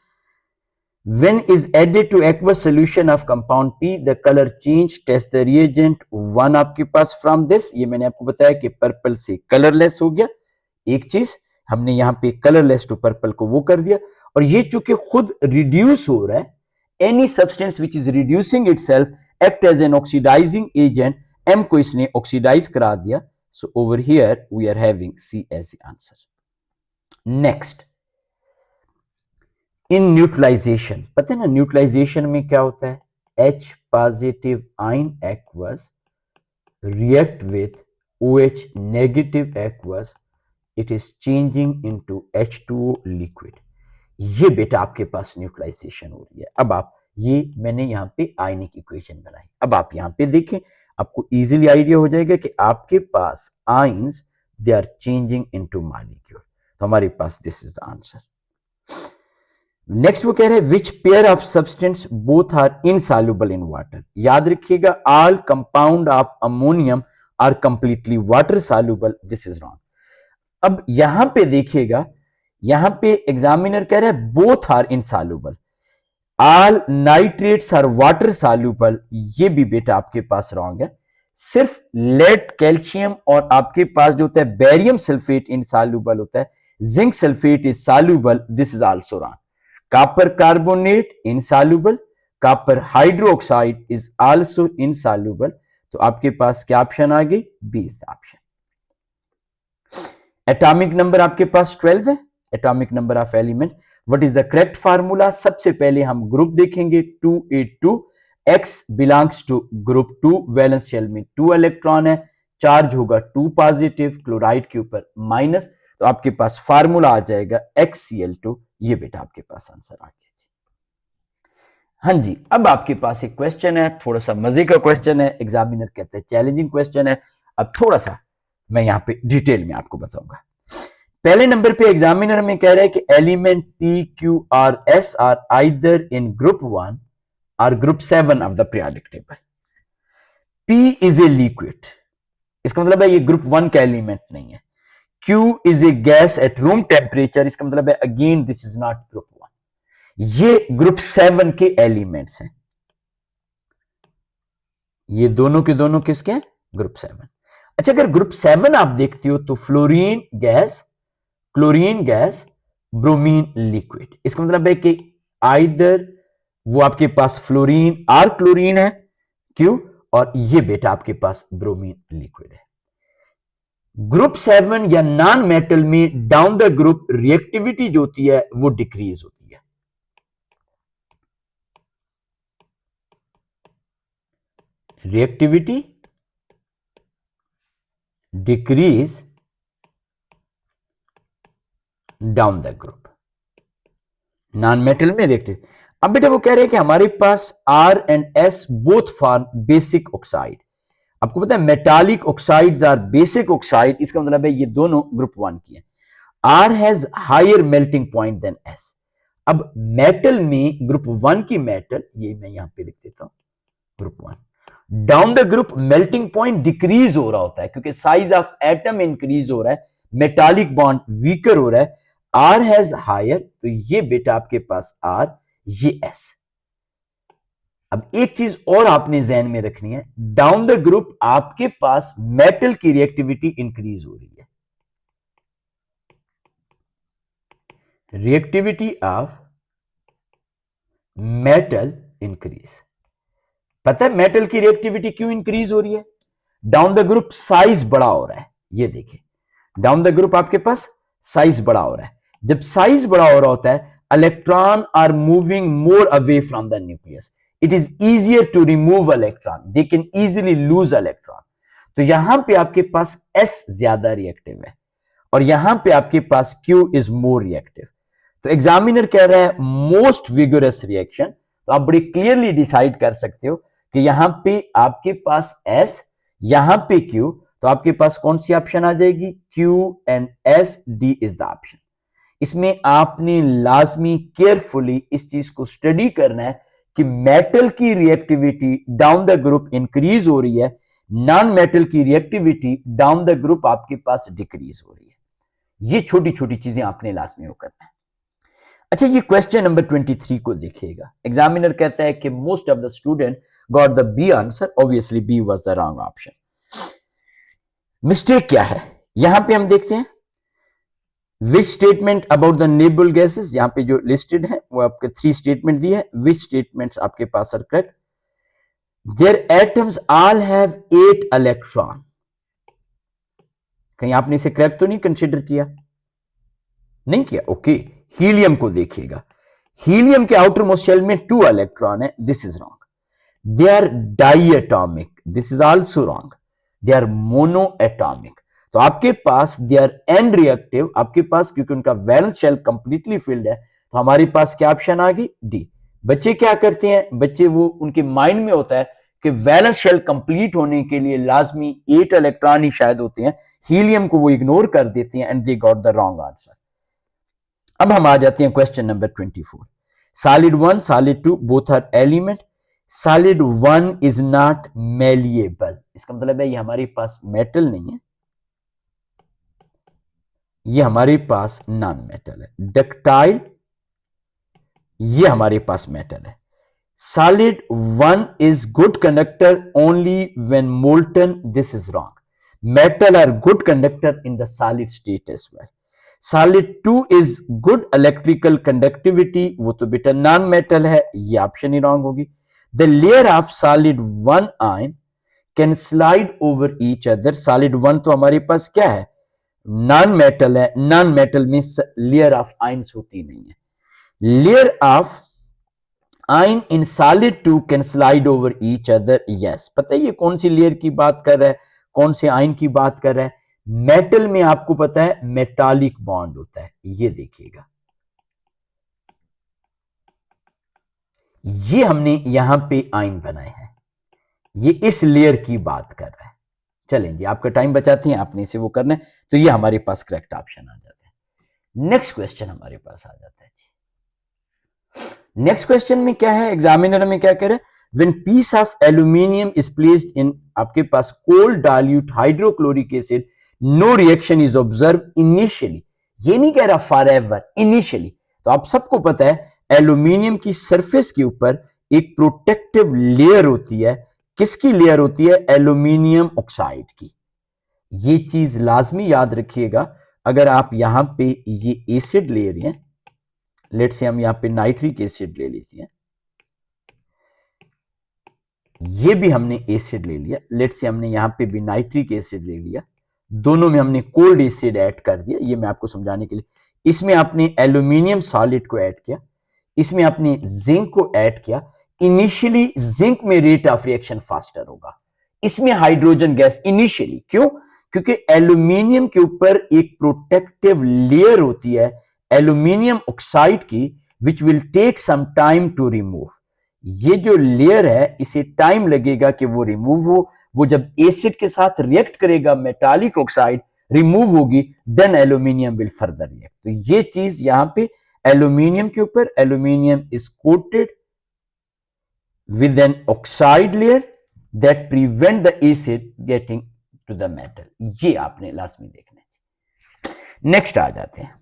When is added to aqueous solution of compound P, the color change, test the reagent 1 आपके पास from this, ये मैंने आपको बताया कि पर्पल से कलरलेस हो गया। एक चीज हमने यहां पे कलरलेस टू पर्पल को वो कर दिया, और ये चूंकि खुद रिड्यूस हो रहा है, any substance which is reducing itself act as an oxidising agent, M को इसने ऑक्सीडाइज करा दिया। So over here we are having C as the answer. Next, in neutralisation, पता है ना न्यूट्रलाइजेशन में क्या होता है, H positive ion aqueous react with OH negative aqueous, it is changing into H2O liquid। ये बेटा आपके पास न्यूट्रलाइजेशन हो रही है। अब आप ये मैंने यहाँ पे आयनिक इक्वेशन बनाई, अब आप यहाँ पे देखें, आपको इजीली आइडिया हो जाएगा कि आपके पास ions they are changing into molecule. तो हमारे पास this is the answer. Next वो कह रहे हैं which pair of substance both are insoluble in water. याद रखिएगा all compound of ammonium are completely water soluble, this is wrong. अब यहां पे देखिएगा, यहां पे एग्जामिनर कह रहे हैं both are insoluble, all nitrates are water soluble, ये भी बेटा आपके पास रॉन्ग है। सिर्फ लेड, कैल्शियम और आपके पास जो होता है बेरियम सल्फेट इनसॉल्युबल होता है, zinc sulphate is soluble, this is also wrong. Copper carbonate insoluble, copper hydroxide is also insoluble। तो आपके पास क्या ऑप्शन आ गई, B is the option. Atomic number आपके पास 12 है, atomic number of element. What is the correct formula? सबसे पहले हम ग्रुप देखेंगे 282, X belongs to group 2, valence shell में 2 इलेक्ट्रॉन है, चार्ज होगा 2 पॉजिटिव, क्लोराइड के ऊपर माइनस, तो आपके पास फार्मूला आ जाएगा XCl2। ये बेटा आपके पास आंसर आ गया जी। हाँ जी, अब आपके पास एक क्वेश्चन है, थोड़ा सा मजे का क्वेश्चन है, एग्जामिनर कहते हैं चैलेंजिंग क्वेश्चन है। अब थोड़ा सा मैं यहाँ पे डिटेल में आपको बताऊंगा। पहले नंबर पे एग्जामिनर में कह रहा है कि एलिमेंट P, Q और S are either in group 1 और group 7 of the periodic table. P is a liquid, इसका मतलब है ये ग्रुप 1 का एलिमेंट नहीं है। Q is a gas at room temperature, इसका मतलब है again this is not group 1। ये ग्रुप 7 के एलिमेंट्स हैं, ये दोनों के दोनों किसके हैं, ग्रुप 7। अच्छा, अगर ग्रुप 7 आप देखते हो तो fluorine gas, chlorine gas, bromine liquid, इसका मतलब है कि आइदर वो आपके पास फ्लोरीन और क्लोरीन है Q, और ये बेटा आपके पास ब्रोमीन लिक्विड है। ग्रुप 7 या नॉन मेटल में डाउन द ग्रुप रिएक्टिविटी जो होती है वो डिक्रीज होती है। Reactivity decrease down the group, non metal में रिएक्टिव। अब बेटा वो कह रहे हैं कि हमारे पास R and S both form basic oxide. आपको पता है metallic oxides are basic oxide, इसका मतलब है ये दोनों ग्रुप 1 की है। R has higher melting point than S। अब मेटल में ग्रुप 1 की मेटल, ये मैं यहां पे लिख देता हूं group 1, down the group melting point decrease हो रहा होता है क्योंकि साइज ऑफ एटम इंक्रीज हो रहा है, मेटालिक बॉन्ड वीकर हो रहा है। R हैज हायर, तो ये बेटा आपके पास R, ये S। अब एक चीज और आपने जहन में रखनी है, डाउन द ग्रुप आपके पास मेटल की रिएक्टिविटी इंक्रीज हो रही है। Reactivity of metal increase. पता है मेटल की रिएक्टिविटी क्यों इंक्रीज हो रही है? डाउन द ग्रुप साइज बड़ा हो रहा है। ये देखिए, डाउन द ग्रुप आपके पास साइज बड़ा हो रहा है। जब साइज बड़ा हो रहा होता है, electron are moving more away from the nucleus, it is easier to remove electron, they can easily lose electron। तो यहां पे आपके पास S ज्यादा रिएक्टिव है और यहां पे आपके पास Q is more reactive। तो एग्जामिनर कह रहा है मोस्ट विगोरस रिएक्शन, तो आप बड़ी क्लियरली डिसाइड कर सकते हो कि यहां पे आपके पास S, यहां पे Q, तो आपके पास कौन सी ऑप्शन आ जाएगी, Q and S, D is the option. इसमें आपने लाजमी केयरफुली इस चीज को स्टडी करना है कि मेटल की reactivity down the group increase हो रही है, नॉन मेटल की रिएक्टिविटी डाउन द ग्रुप आपके पास डिक्रीज हो रही है। ये छोटी छोटी चीजें आपने लास्ट में वो करना है। अच्छा, ये क्वेश्चन नंबर 23 को देखिएगा। एग्जामिनर कहता है कि most of the student got the B answer, obviously B was the wrong option. Mistake क्या है यहां पे हम देखते हैं। Which statement about the noble gases, यहां पे जो लिस्टेड है वो आपके 3 स्टेटमेंट दिए है। विच स्टेटमेंट्स आपके पास are correct? Their atoms all have 8 electron. कहीं आपने इसे करेक्ट तो नहीं कंसिडर किया? नहीं किया, ओके। हीलियम को देखिएगा, हीलियम के आउटर मोस्ट शेल में 2 इलेक्ट्रॉन है, this is wrong. They are diatomic, this is also wrong. They are monoatomic. तो आपके पास दे आर एन रिएक्टिव, आपके पास क्योंकि उनका वैलेंस शेल कंप्लीटली फिल्ड है, तो हमारे पास क्या ऑप्शन आ गई? डी। बच्चे क्या करते हैं, बच्चे वो उनके माइंड में होता है कि वैलेंस शेल कंप्लीट होने के लिए लाजमी 8 इलेक्ट्रॉन ही शायद होते हैं, हीलियम को वो इग्नोर कर देते हैं and they got the wrong answer. अब हम आ जाते हैं question number 24। Solid 1 solid 2 both are element, solid 1 is not malleable. इसका मतलब है ये हमारे पास मेटल नहीं है, ये हमारे पास नॉन मेटल है। डक्टाइल, ये हमारे पास मेटल है। Solid 1 is good conductor only when molten, this is wrong. Metal are good conductor in the solid state as well. Solid 2 is good electrical conductivity, वो तो बेटा नॉन मेटल है, ये option ही wrong होगी। The layer of solid 1 ion can slide over each other. Solid 1 तो हमारे पास क्या है? नॉन मेटल है, नॉन मेटल में लेयर ऑफ आयंस होती नहीं है। Layer of ion in solid 2 can slide over each other, yes. पता है ये कौन सी लेयर की बात कर रहा है, कौन से आयन की बात कर रहा है? मेटल में आपको पता है मेटालिक बॉन्ड होता है, ये देखिएगा, ये हमने यहां पे आयन बनाए हैं, ये इस लेयर की बात कर रहा है। चलें जी, आपका टाइम बचाते हैं, आपने इसे वो करना है, तो ये हमारे पास करेक्ट ऑप्शन आ जाता है। नेक्स्ट क्वेश्चन हमारे पास आ जाता है जी। नेक्स्ट क्वेश्चन में क्या है, एग्जामिनर में क्या कह रहा है? When piece of aluminium is placed in, आपके पास cold dilute hydrochloric acid, no reaction is observe initially. ये नहीं कह रहा फॉरएवर, इनिशियली। तो आप सबको पता है एल्यूमिनियम की सरफेस के ऊपर एक प्रोटेक्टिव लेयर होती है, किसकी लेयर होती है? एल्यूमिनियम ऑक्साइड की। ये चीज लाजमी याद रखिएगा। अगर आप यहां पे ये एसिड ले रहे हैं, लेट से हम यहां पे नाइट्रिक एसिड ले लेते हैं, ये भी हमने एसिड ले लिया, लेट से हमने यहां पे भी नाइट्रिक एसिड ले लिया, दोनों में हमने कोल्ड एसिड ऐड कर दिया, ये मैं आपको समझाने के लिए। इसमें आपने एल्यूमिनियम सॉलिड को ऐड किया, इसमें आपने जिंक को ऐड किया। इनिशियली जिंक में रेट ऑफ रिएक्शन फास्टर होगा, इसमें हाइड्रोजन गैस इनिशियली, क्यों? क्योंकि एल्यूमिनियम के ऊपर एक प्रोटेक्टिव लेयर होती है एल्यूमिनियम ऑक्साइड की, which will take some time to remove. ये जो लेयर है इसे टाइम लगेगा कि वो रिमूव हो। वो जब एसिड के साथ रिएक्ट करेगा, मेटालिक ऑक्साइड रिमूव होगी, then aluminium will further react. तो ये चीज यहां पे एल्यूमिनियम के ऊपर, aluminium is coated with an oxide layer that prevent the acid getting to the metal. ये आपने लास्ट में देखना है। नेक्स्ट आ जाते हैं।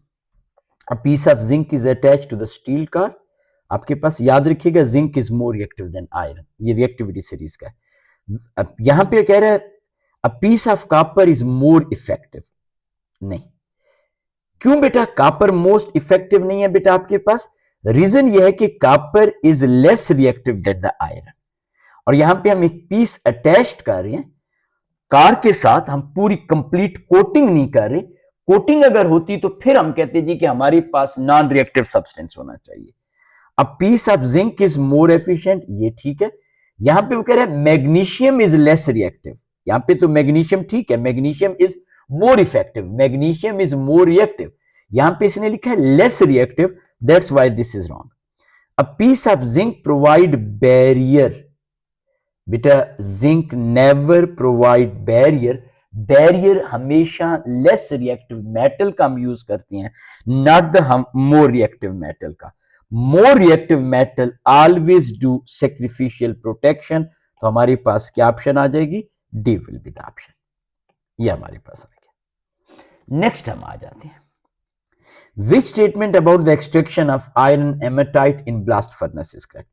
A piece of zinc is attached to the steel car. आपके पास याद रखिएगा zinc is more reactive than iron, ये रिएक्टिविटी सीरीज का है। अब यहां पे कह रहा है a piece of copper is more effective, नहीं। क्यों बेटा कॉपर मोस्ट इफेक्टिव नहीं है? बेटा आपके पास रीजन ये है कि copper is less reactive than the iron. और यहां पे हम एक पीस अटैच्ड कर रहे हैं कार के साथ, हम पूरी कंप्लीट कोटिंग नहीं कर रहे। कोटिंग अगर होती तो फिर हम कहते जी कि हमारे पास नॉन रिएक्टिव सब्सटेंस होना चाहिए। अब piece of zinc is more efficient, ये ठीक है। यहां पे वो कह रहा है मैग्नीशियम इज लेस रिएक्टिव, यहां पे तो मैग्नीशियम ठीक है, magnesium is more effective, magnesium is more reactive. यहां पे इसने लिखा है less reactive, that's why this is wrong. A piece of zinc provide barrier, बेटा zinc never provide barrier. Barrier हमेशा लेस रिएक्टिव मेटल का हम यूज करते हैं, नॉट द हम मोर रिएक्टिव मेटल का। More reactive metal always do sacrificial protection. तो हमारे पास क्या ऑप्शन आ जाएगी? D will be the option. ये हमारे पास आ गया। नेक्स्ट हम आ जाते हैं Which statement about the extraction of iron hematite in blast furnace is correct?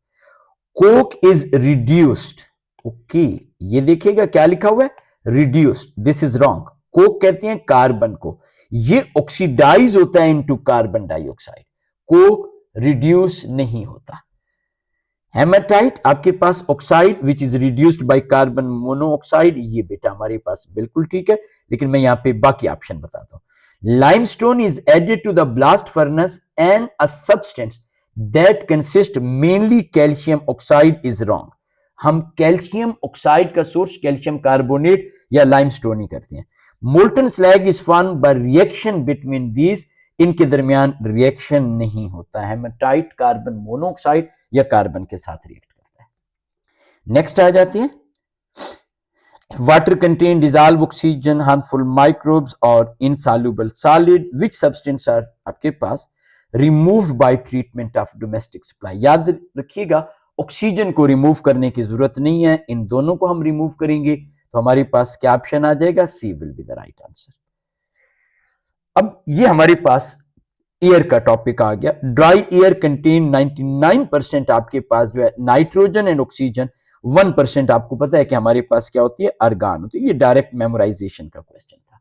Coke is reduced. Okay, ये देखिएगा क्या लिखा हुआ है, reduced. This is wrong. Coke कहते हैं कार्बन को, ये ऑक्सीडाइज होता है into carbon dioxide, coke reduce नहीं होता। हेमाटाइट आपके पास oxide which is reduced by carbon monoxide, ये बेटा हमारे पास बिल्कुल ठीक है, लेकिन मैं यहां पे बाकी ऑप्शन बताता हूं। Limestone is added to the blast furnace and a substance that consist mainly calcium oxide is wrong. हम कैल्शियम ऑक्साइड का सोर्स कैल्शियम कार्बोनेट या लाइमस्टोन ही करते हैं। Molten slag is formed by reaction between these, इनके दरमियान reaction नहीं होता है। हेमाटाइट कार्बन मोनोऑक्साइड या कार्बन के साथ रिएक्ट करता है। नेक्स्ट आ जाती है, water contain dissolve oxygen, harmful microbes और insoluble solid, which substance are आपके पास removed by treatment of domestic supply. याद रखिएगा ऑक्सीजन को रिमूव करने की जरूरत नहीं है, इन दोनों को हम रिमूव करेंगे तो हमारे पास क्या ऑप्शन आ जाएगा, C will be the right answer. अब ये हमारे पास एयर का टॉपिक आ गया। ड्राई एयर कंटेन 99% आपके पास जो है नाइट्रोजन एंड ऑक्सीजन, 1% आपको पता है कि हमारे पास क्या होती है, अर्गान होती है। ये डायरेक्ट मेमोराइजेशन का क्वेश्चन था।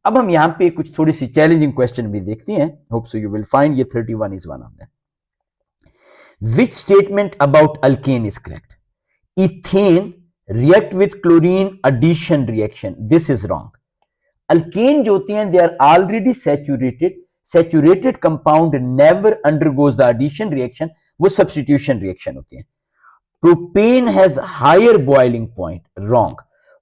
अब हम यहां पे कुछ थोड़ी सी चैलेंजिंग क्वेश्चन भी देखते हैं, hope so you will find. ये 31 is one of them. Which statement about alkane is correct? Ethane react with chlorine addition reaction. This is wrong. Alkane जो होती हैं they are already saturated. Saturated compound never undergoes the addition reaction. वो substitution reaction होती हैं. Propane has higher boiling point. Wrong.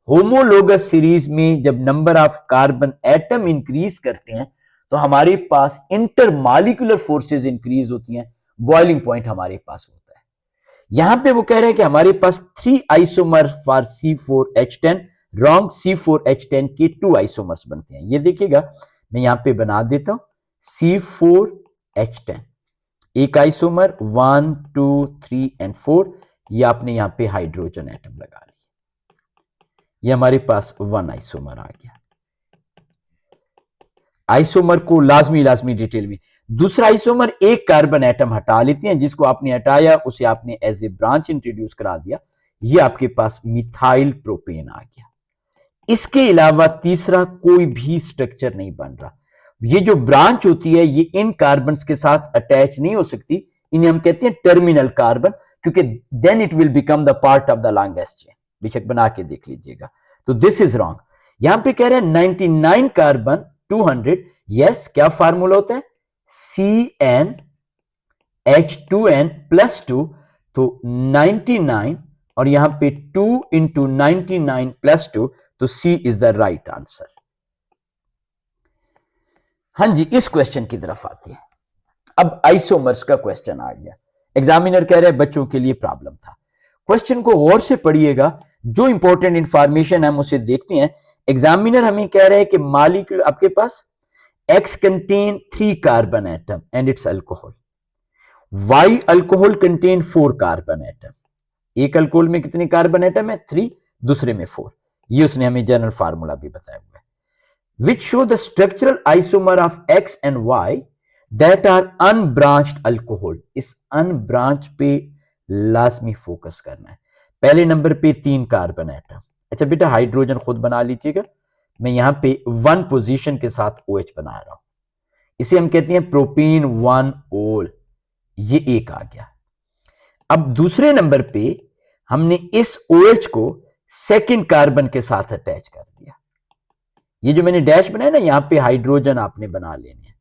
Homologous series में जब number of carbon atom increase करते हैं तो हमारे पास intermolecular forces increase होती हैं, बॉइलिंग पॉइंट हमारे पास होता है। यहां पे वो कह रहे हैं कि हमारे पास 3 isomer for C4H10, wrong, C4H10 के 2 आइसोमर्स बनते हैं। ये देखिएगा मैं यहां पे बना देता हूं, C4H10 एक आइसोमर 1 2 3 एंड 4, ये आपने यहां पे हाइड्रोजन एटम लगा लिया, ये हमारे पास 1 आइसोमर आ गया। आइसोमर को लाजमी डिटेल में, दूसरा आइसोमर एक कार्बन एटम हटा लेते हैं, जिसको आपने हटाया उसे आपने एज ए ब्रांच इंट्रोड्यूस करा दिया, ये आपके पास मिथाइल प्रोपेन आ गया। इसके अलावा तीसरा कोई भी स्ट्रक्चर नहीं बन रहा। ये जो ब्रांच होती है ये इन कार्बन के साथ अटैच नहीं हो सकती, इन्हें हम कहते हैं टर्मिनल कार्बन, क्योंकि then it will become the part of the longest chain. बेशक बना के देख लीजिएगा। तो दिस इज रॉन्ग। यहां पे कह रहे हैं 99 कार्बन 200, यस, क्या फार्मूला होता है, CnH2n प्लस 2, तो 99 और यहां पे 2 इंटू 99 प्लस 2, तो C is the right answer. हां जी, इस क्वेश्चन की तरफ आते हैं। अब आइसोमर्स का क्वेश्चन आ गया। एग्जामिनर कह रहे हैं बच्चों के लिए प्रॉब्लम था। क्वेश्चन को गौर से पढ़िएगा, जो इंपॉर्टेंट इंफॉर्मेशन हम उसे देखते हैं। एग्जामिनर हमें कह रहे हैं कि मॉलिक्यूल आपके पास X contain 3 carbon atom and its alcohol. Y alcohol contain 4 carbon atom. एक अल्कोहल में कितने कार्बन एटम है, 3, दूसरे में 4। ये उसने हमें जनरल फार्मूला भी बताया हुआ है। Which show the structural isomer of X and Y that are unbranched alcohol. इस अनब्रांच पे लाजमी फोकस करना है। पहले नंबर पे 3 कार्बन एटम। अच्छा बेटा हाइड्रोजन खुद बना लीजिएगा, मैं यहां पे 1 पोजीशन के साथ OH बना रहा हूं, इसे हम कहते हैं प्रोपीन 1 ओल, ये एक आ गया। अब दूसरे नंबर पे हमने इस OH को सेकंड कार्बन के साथ अटैच कर दिया। ये जो मैंने डैश बनाया ना, यहां पे हाइड्रोजन आपने बना लेने हैं।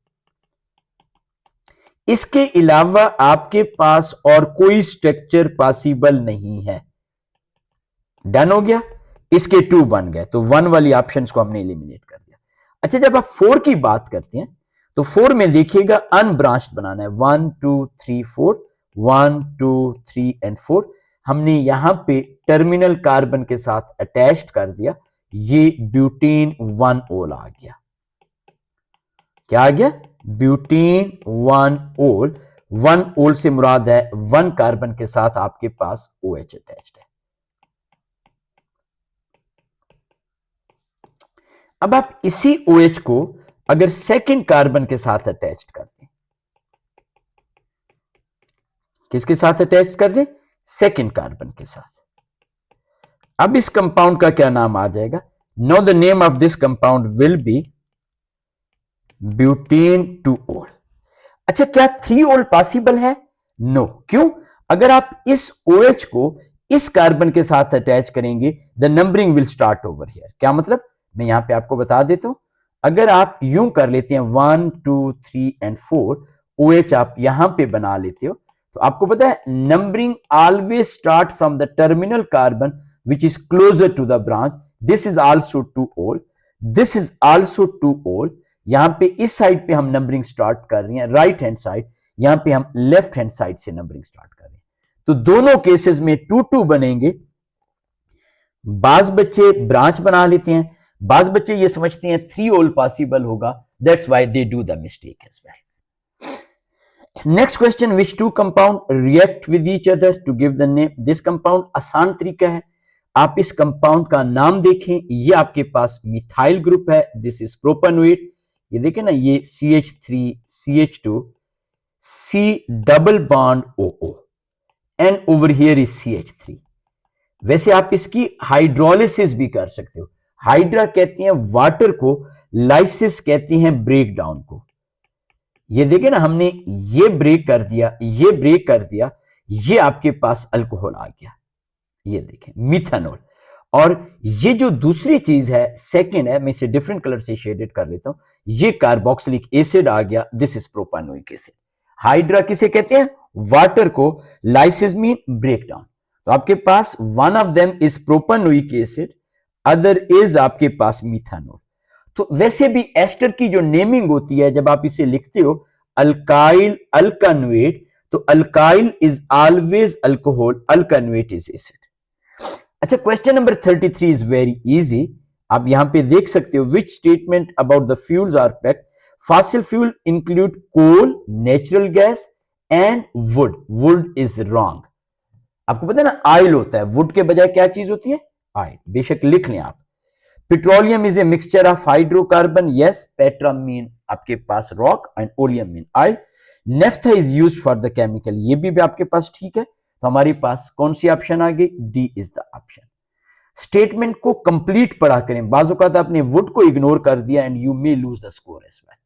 इसके अलावा आपके पास और कोई स्ट्रक्चर पॉसिबल नहीं है। डन हो गया, इसके 2 बन गए, तो 1 वाली ऑप्शंस को हमने एलिमिनेट कर दिया। अच्छा जब आप 4 की बात करते हैं तो 4 में देखिएगा अनब्रांच्ड बनाना है, 1 2 3 4, 1 2 3 एंड 4। हमने यहां पे टर्मिनल कार्बन के साथ अटैच्ड कर दिया, ये ब्यूटेन 1 ओल आ गया। क्या आ गया, ब्यूटेन 1 ओल। 1 ओल से मुराद है 1 कार्बन के साथ आपके पास OH अटैच्ड है। अब आप इसी OH को अगर सेकंड कार्बन के साथ अटैच्ड कर दें, किसके साथ अटैच कर दें? सेकंड कार्बन के साथ। अब इस कंपाउंड का क्या नाम आ जाएगा? Know the name of this compound will be butane 2-ol। अच्छा, क्या 3-ol पॉसिबल है? नो। क्यों? अगर आप इस OH को इस कार्बन के साथ अटैच करेंगे, the numbering will start over here. क्या मतलब? मैं यहां पे आपको बता देता हूं। अगर आप यूं कर लेते हैं 1 2 3 एंड 4 OH आप यहां पे बना लेते हो, तो आपको पता है numbering always start from the terminal carbon which is closer to the branch. This is also 2-ol, this is also 2-ol। यहां पे इस साइड पे हम नंबरिंग स्टार्ट कर रहे हैं, राइट हैंड साइड, यहां पे हम लेफ्ट हैंड साइड से नंबरिंग स्टार्ट कर रहे हैं। तो दोनों केसेस में 2-2 बनेंगे। बाज बच्चे ब्रांच बना लेते हैं, बाज बच्चे ये समझते हैं 3-ol पॉसिबल होगा, that's why they do the mistake as well. Next question, which two compound react with each other to give the name? This compound आसान तरीका है, आप इस कंपाउंड का नाम देखें, ये आपके पास मिथाइल ग्रुप है, दिस इज प्रोपेनोएट। ये देखें ना, ये CH3 CH2 C double bond OO and over here is CH3। वैसे आप इसकी हाइड्रोलिसिस भी कर सकते हो। हाइड्रा कहते हैं वाटर को, लाइसिस कहते हैं ब्रेक डाउन को। ये देखें ना, हमने ये ब्रेक कर दिया, ये ब्रेक कर दिया, ये आपके पास अल्कोहल आ गया, ये देखें मिथानॉल। और ये जो दूसरी चीज है, सेकेंड है, मैं इसे डिफरेंट कलर से शेडेड कर लेता हूं, ये कार्बोक्सिलिक एसिड आ गया, this is propanoic acid. Hydra किसे कहते हैं? वाटर को, लाइसिस मीन ब्रेक डाउन। तो आपके पास one of them is propanoic acid, other is आपके पास मिथानॉल। तो वैसे भी एस्टर की जो नेमिंग होती है, जब आप इसे लिखते हो अल्काइल अल्कानुएट, तो alkyl is always alcohol, alkanoate is acid. अच्छा, question number 33 is very easy. आप यहां पे देख सकते हो, which statement about the fuels are correct? Fossil fuel include coal, natural gas and wood. Wood is wrong. आपको पता है ना, ऑयल होता है, वुड के बजाय क्या चीज होती है? ऑयल। बेशक लिख लें आप। Petroleum is a mixture of hydrocarbon, yes. Petra mean आपके पास rock and oleum mean oil. Naphtha is used for the chemical, ये भी आपके पास ठीक है। तो हमारे पास कौन सी ऑप्शन आ गई? D is the option. Statement को कंप्लीट पढ़ा करें, बाजू का आपने वुड को इग्नोर कर दिया and you may lose the score as well.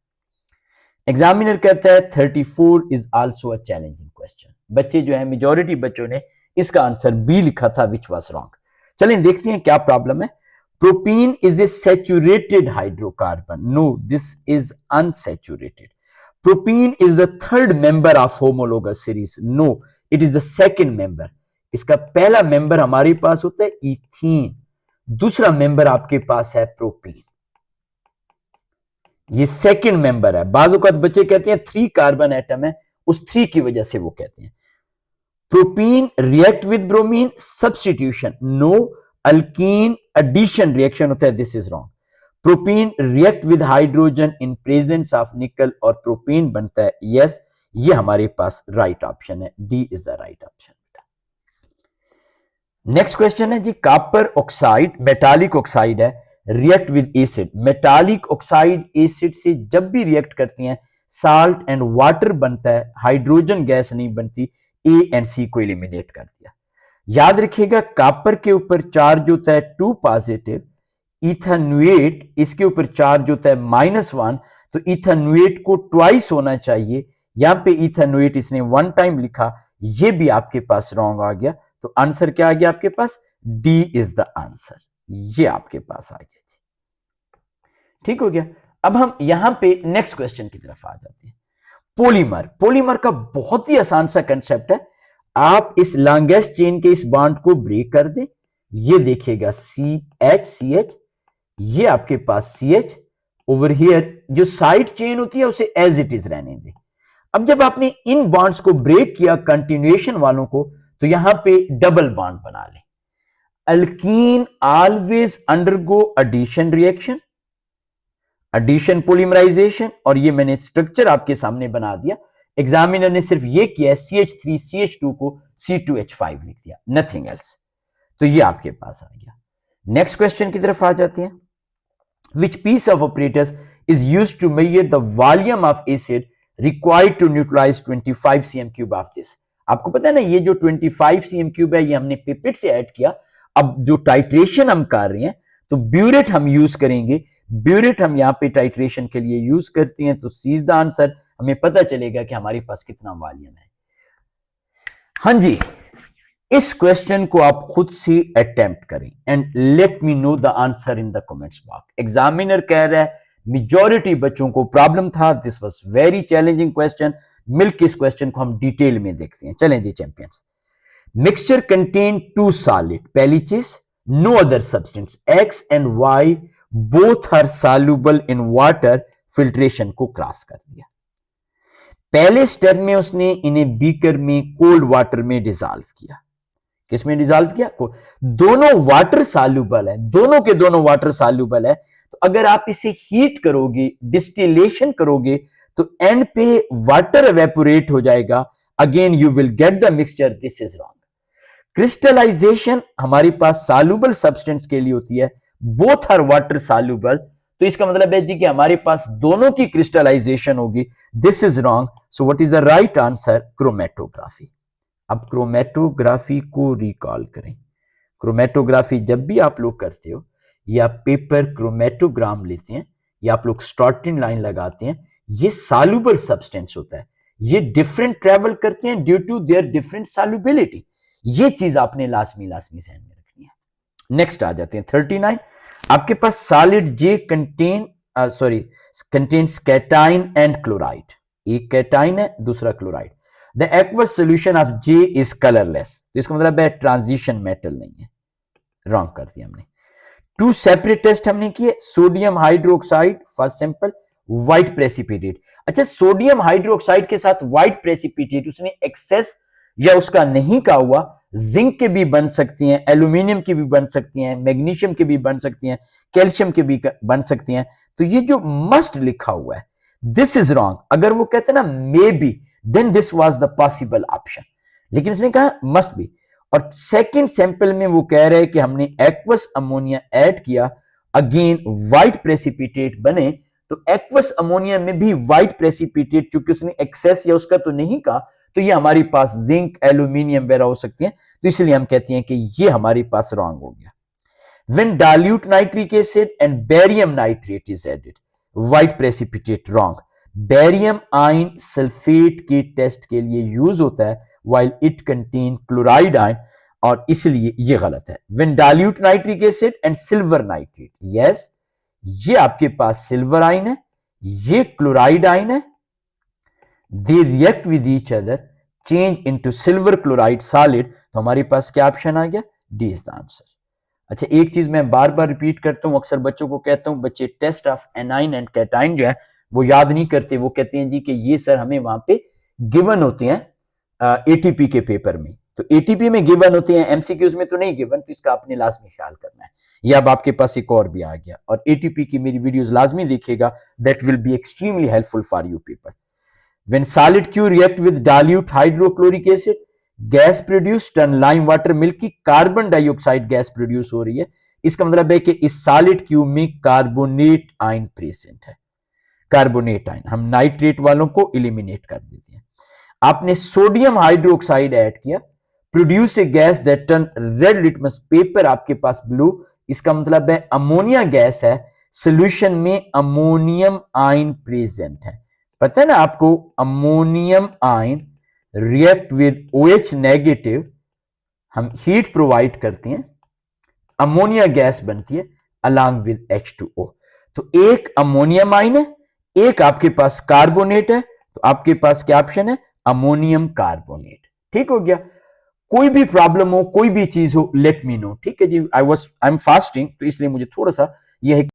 Examiner कहता है 34 is also a challenging question. बच्चे जो है, मेजॉरिटी बच्चों ने इसका आंसर बी लिखा था, विच वाज रॉन्ग। चलें देखते हैं क्या प्रॉब्लम है। Propene is a saturated hydrocarbon, no this is unsaturated. Propene is the third member of homologous series. No, it is the second member. इसका पहला मेंबर हमारे पास होता है इथीन, दूसरा मेंबर आपके पास है प्रोपीन, ये सेकंड मेंबर है। बाजू का बच्चे कहते हैं 3 कार्बन एटम है, उस 3 की वजह से वो कहते हैं। Propene react with bromine, substitution. No, alkene addition reaction होता है, this is wrong. Propene react with hydrogen in presence of nickel और प्रोपीन बनता है, यस। ये हमारे पास राइट ऑप्शन है, D is the right option. Next question है जी, कॉपर ऑक्साइड मेटालिक ऑक्साइड है, react with acid. Metallic oxide acid से जब भी रिएक्ट करती हैं, साल्ट एंड वाटर बनता है, हाइड्रोजन गैस नहीं बनती। ए एंड सी को एलिमिनेट कर दिया। याद रखिएगा, कॉपर के ऊपर चार्ज होता है 2 पॉजिटिव, इथेनोएट इसके ऊपर चार्ज होता है -1, तो इथेनोएट को ट्वाइस होना चाहिए। यहां पे इथेनोएट इसने 1 टाइम लिखा, ये भी आपके पास रॉन्ग आ गया। तो आंसर क्या आ गया आपके पास? डी इज द आंसर, ये आपके पास आ गया जी। ठीक हो गया। अब हम यहां पे नेक्स्ट क्वेश्चन की तरफ आ जाते हैं। पॉलीमर, पॉलीमर का बहुत ही आसान सा कंसेप्ट है। आप इस लॉन्गेस्ट चेन के इस बॉन्ड को ब्रेक कर दें, ये देखिएगा CH, ये आपके पास CH, ओवर हियर जो साइड चेन होती है उसे एज इट इज रहने दें। अब जब आपने इन बॉन्ड्स को ब्रेक किया, कंटिन्यूएशन वालों को, तो यहां पे डबल बॉन्ड बना लें। Alkene always undergo addition reaction, addition polymerisation, और ये मैंने स्ट्रक्चर आपके सामने बना दिया। एग्जामिनर ने सिर्फ ये किया है, CH3 CH2 को C2H5 लिख दिया, नथिंग एल्स। तो ये आपके पास आ गया। नेक्स्ट क्वेश्चन की तरफ आ जाते हैं। Which piece of apparatus is used to measure the volume of acid required to neutralize 25 cm cube of this. आपको पता है ना, ये जो 25 cm cube है ये हमने पिपेट से ऐड किया। अब जो टाइट्रेशन हम कर रहे हैं तो ब्यूरेट हम यूज करेंगे। ब्यूरेट हम यहाँ पे टाइट्रेशन के लिए यूज करते हैं, तो सी इज द आंसर। हमें पता चलेगा कि हमारे पास कितना वॉल्यूम है। हाँ जी, इस क्वेश्चन को आप खुद से अटेम्प्ट करें and let me know the answer in the comments box. Examiner कह रहा है मेजॉरिटी बच्चों को प्रॉब्लम था, this was very challenging question. मिलकर इस क्वेश्चन को हम डिटेल में देखते हैं। चलें जी champions. Mixture contain two solid, पहली चीज no other substance, x and y both are soluble in water, filtration को क्रॉस कर दिया। पहले स्टेप में उसने इन्हें बीकर में कोल्ड वाटर में डिसॉल्व किया। किसमें डिसॉल्व किया? दोनों वाटर सॉल्युबल है, दोनों के दोनों वाटर सॉल्युबल है। तो अगर आप इसे हीट करोगे, डिस्टिलेशन करोगे, तो एंड पे वाटर एवेपोरेट हो जाएगा। Again you will get the mixture, this is wrong. Crystallisation हमारे पास सॉल्युबल सब्सटेंस के लिए होती है, बोथ आर वाटर सॉल्युबल, तो इसका मतलब है जी कि हमारे पास दोनों की क्रिस्टलाइजेशन होगी, this is wrong. So what is the right answer? Chromatography. अब क्रोमेटोग्राफी को रिकॉल करें। क्रोमेटोग्राफी जब भी आप लोग करते हो, या पेपर क्रोमेटोग्राम लेते हैं, या आप लोग स्टॉर्टिन लाइन लगाते हैं, ये सॉल्युबल सब्सटेंस होता है, ये डिफरेंट ट्रेवल करते हैं due to their different solubility. ये चीज आपने लाजमी ध्यान में रखनी है। नेक्स्ट आ जाते हैं 39। आपके पास solid J contains cation and chloride. एक कैटाइन है, दूसरा chloride. The aqueous solution of J is colourless, तो इसका मतलब है ट्रांजिशन मेटल नहीं है, रॉन्ग कर दिया हमने। टू सेपरेट टेस्ट हमने किए। Sodium hydroxide first sample, white precipitate. अच्छा, सोडियम हाइड्रोक्साइड के साथ व्हाइट प्रेसिपिटेट उसने एक्सेस या उसका नहीं का हुआ। जिंक के भी बन सकती हैं, एल्यूमिनियम की भी बन सकती हैं, मैग्नीशियम की भी बन सकती हैं, कैल्शियम की भी बन सकती हैं। तो ये जो मस्ट लिखा हुआ है, दिस इज रॉन्ग। अगर वो कहते ना may be, then this was the possible option, लेकिन उसने कहा मस्ट बी। और सेकंड सैंपल में वो कह रहे हैं कि हमने एक्वस अमोनिया ऐड किया, अगेन व्हाइट प्रेसिपिटेट बने। तो एक्वस अमोनिया में भी व्हाइट प्रेसिपिटेट, चूंकि उसने एक्सेस या उसका तो नहीं कहा, तो ये हमारे पास जिंक, एल्यूमिनियम वगैरह हो सकती हैं, तो इसलिए हम कहते हैं कि ये हमारे पास रॉन्ग हो गया। When dilute nitric acid and barium nitrate is added, white precipitate, wrong. Barium ion sulphate के टेस्ट के लिए यूज होता है, while it contain chloride ion, और इसलिए ये गलत है। When dilute nitric acid and silver nitrate, yes, ये आपके पास सिल्वर आयन है, ये क्लोराइड आयन है, they react with each other, change into silver chloride solid, तो हमारे पास क्या ऑप्शन आ गया? D is the answer. अच्छा, एक चीज मैं बार बार रिपीट करता हूं, अक्सर बच्चों को कहता हूं, बच्चे test of anion and cation जो है वो याद नहीं करते। वो कहते हैं जी कि ये सर हमें वहां पे गिवन होते हैं एटीपी के पेपर में, तो एटीपी में गिवन होते हैं, एमसीक्यूज में तो नहीं गिवन, तो इसका आपने लाजमी ख्याल करना है। ये अब आपके पास एक और भी आ गया, और एटीपी की मेरी वीडियोस लाजमी देखिएगा, that will be extremely helpful for you paper. When solid Q react with dilute hydrochloric acid, gas produce, turn lime water milky, carbon dioxide gas produce हो रही है। इसका मतलब है कि इस सॉलिड क्यू में कार्बोनेट आयन प्रेजेंट है। कार्बोनेट आयन हम नाइट्रेट वालों को एलिमिनेट कर देते हैं। आपने सोडियम हाइड्रोक्साइड ऐड किया, produce a gas that turn red litmus paper, आपके पास ब्लू। इसका मतलब है अमोनिया गैस है, सोल्यूशन में अमोनियम आयन प्रेजेंट है। पता है ना आपको, ammonium ion react with OH negative, हम हीट प्रोवाइड करते हैं, अमोनिया गैस बनती है अलोंग विद H2O। तो एक अमोनियम आयन है, एक आपके पास कार्बोनेट है, तो आपके पास क्या ऑप्शन है? Ammonium carbonate. ठीक हो गया। कोई भी प्रॉब्लम हो, कोई भी चीज हो, लेट मी नो। ठीक है जी, आई एम फास्टिंग, तो इसलिए मुझे थोड़ा सा यह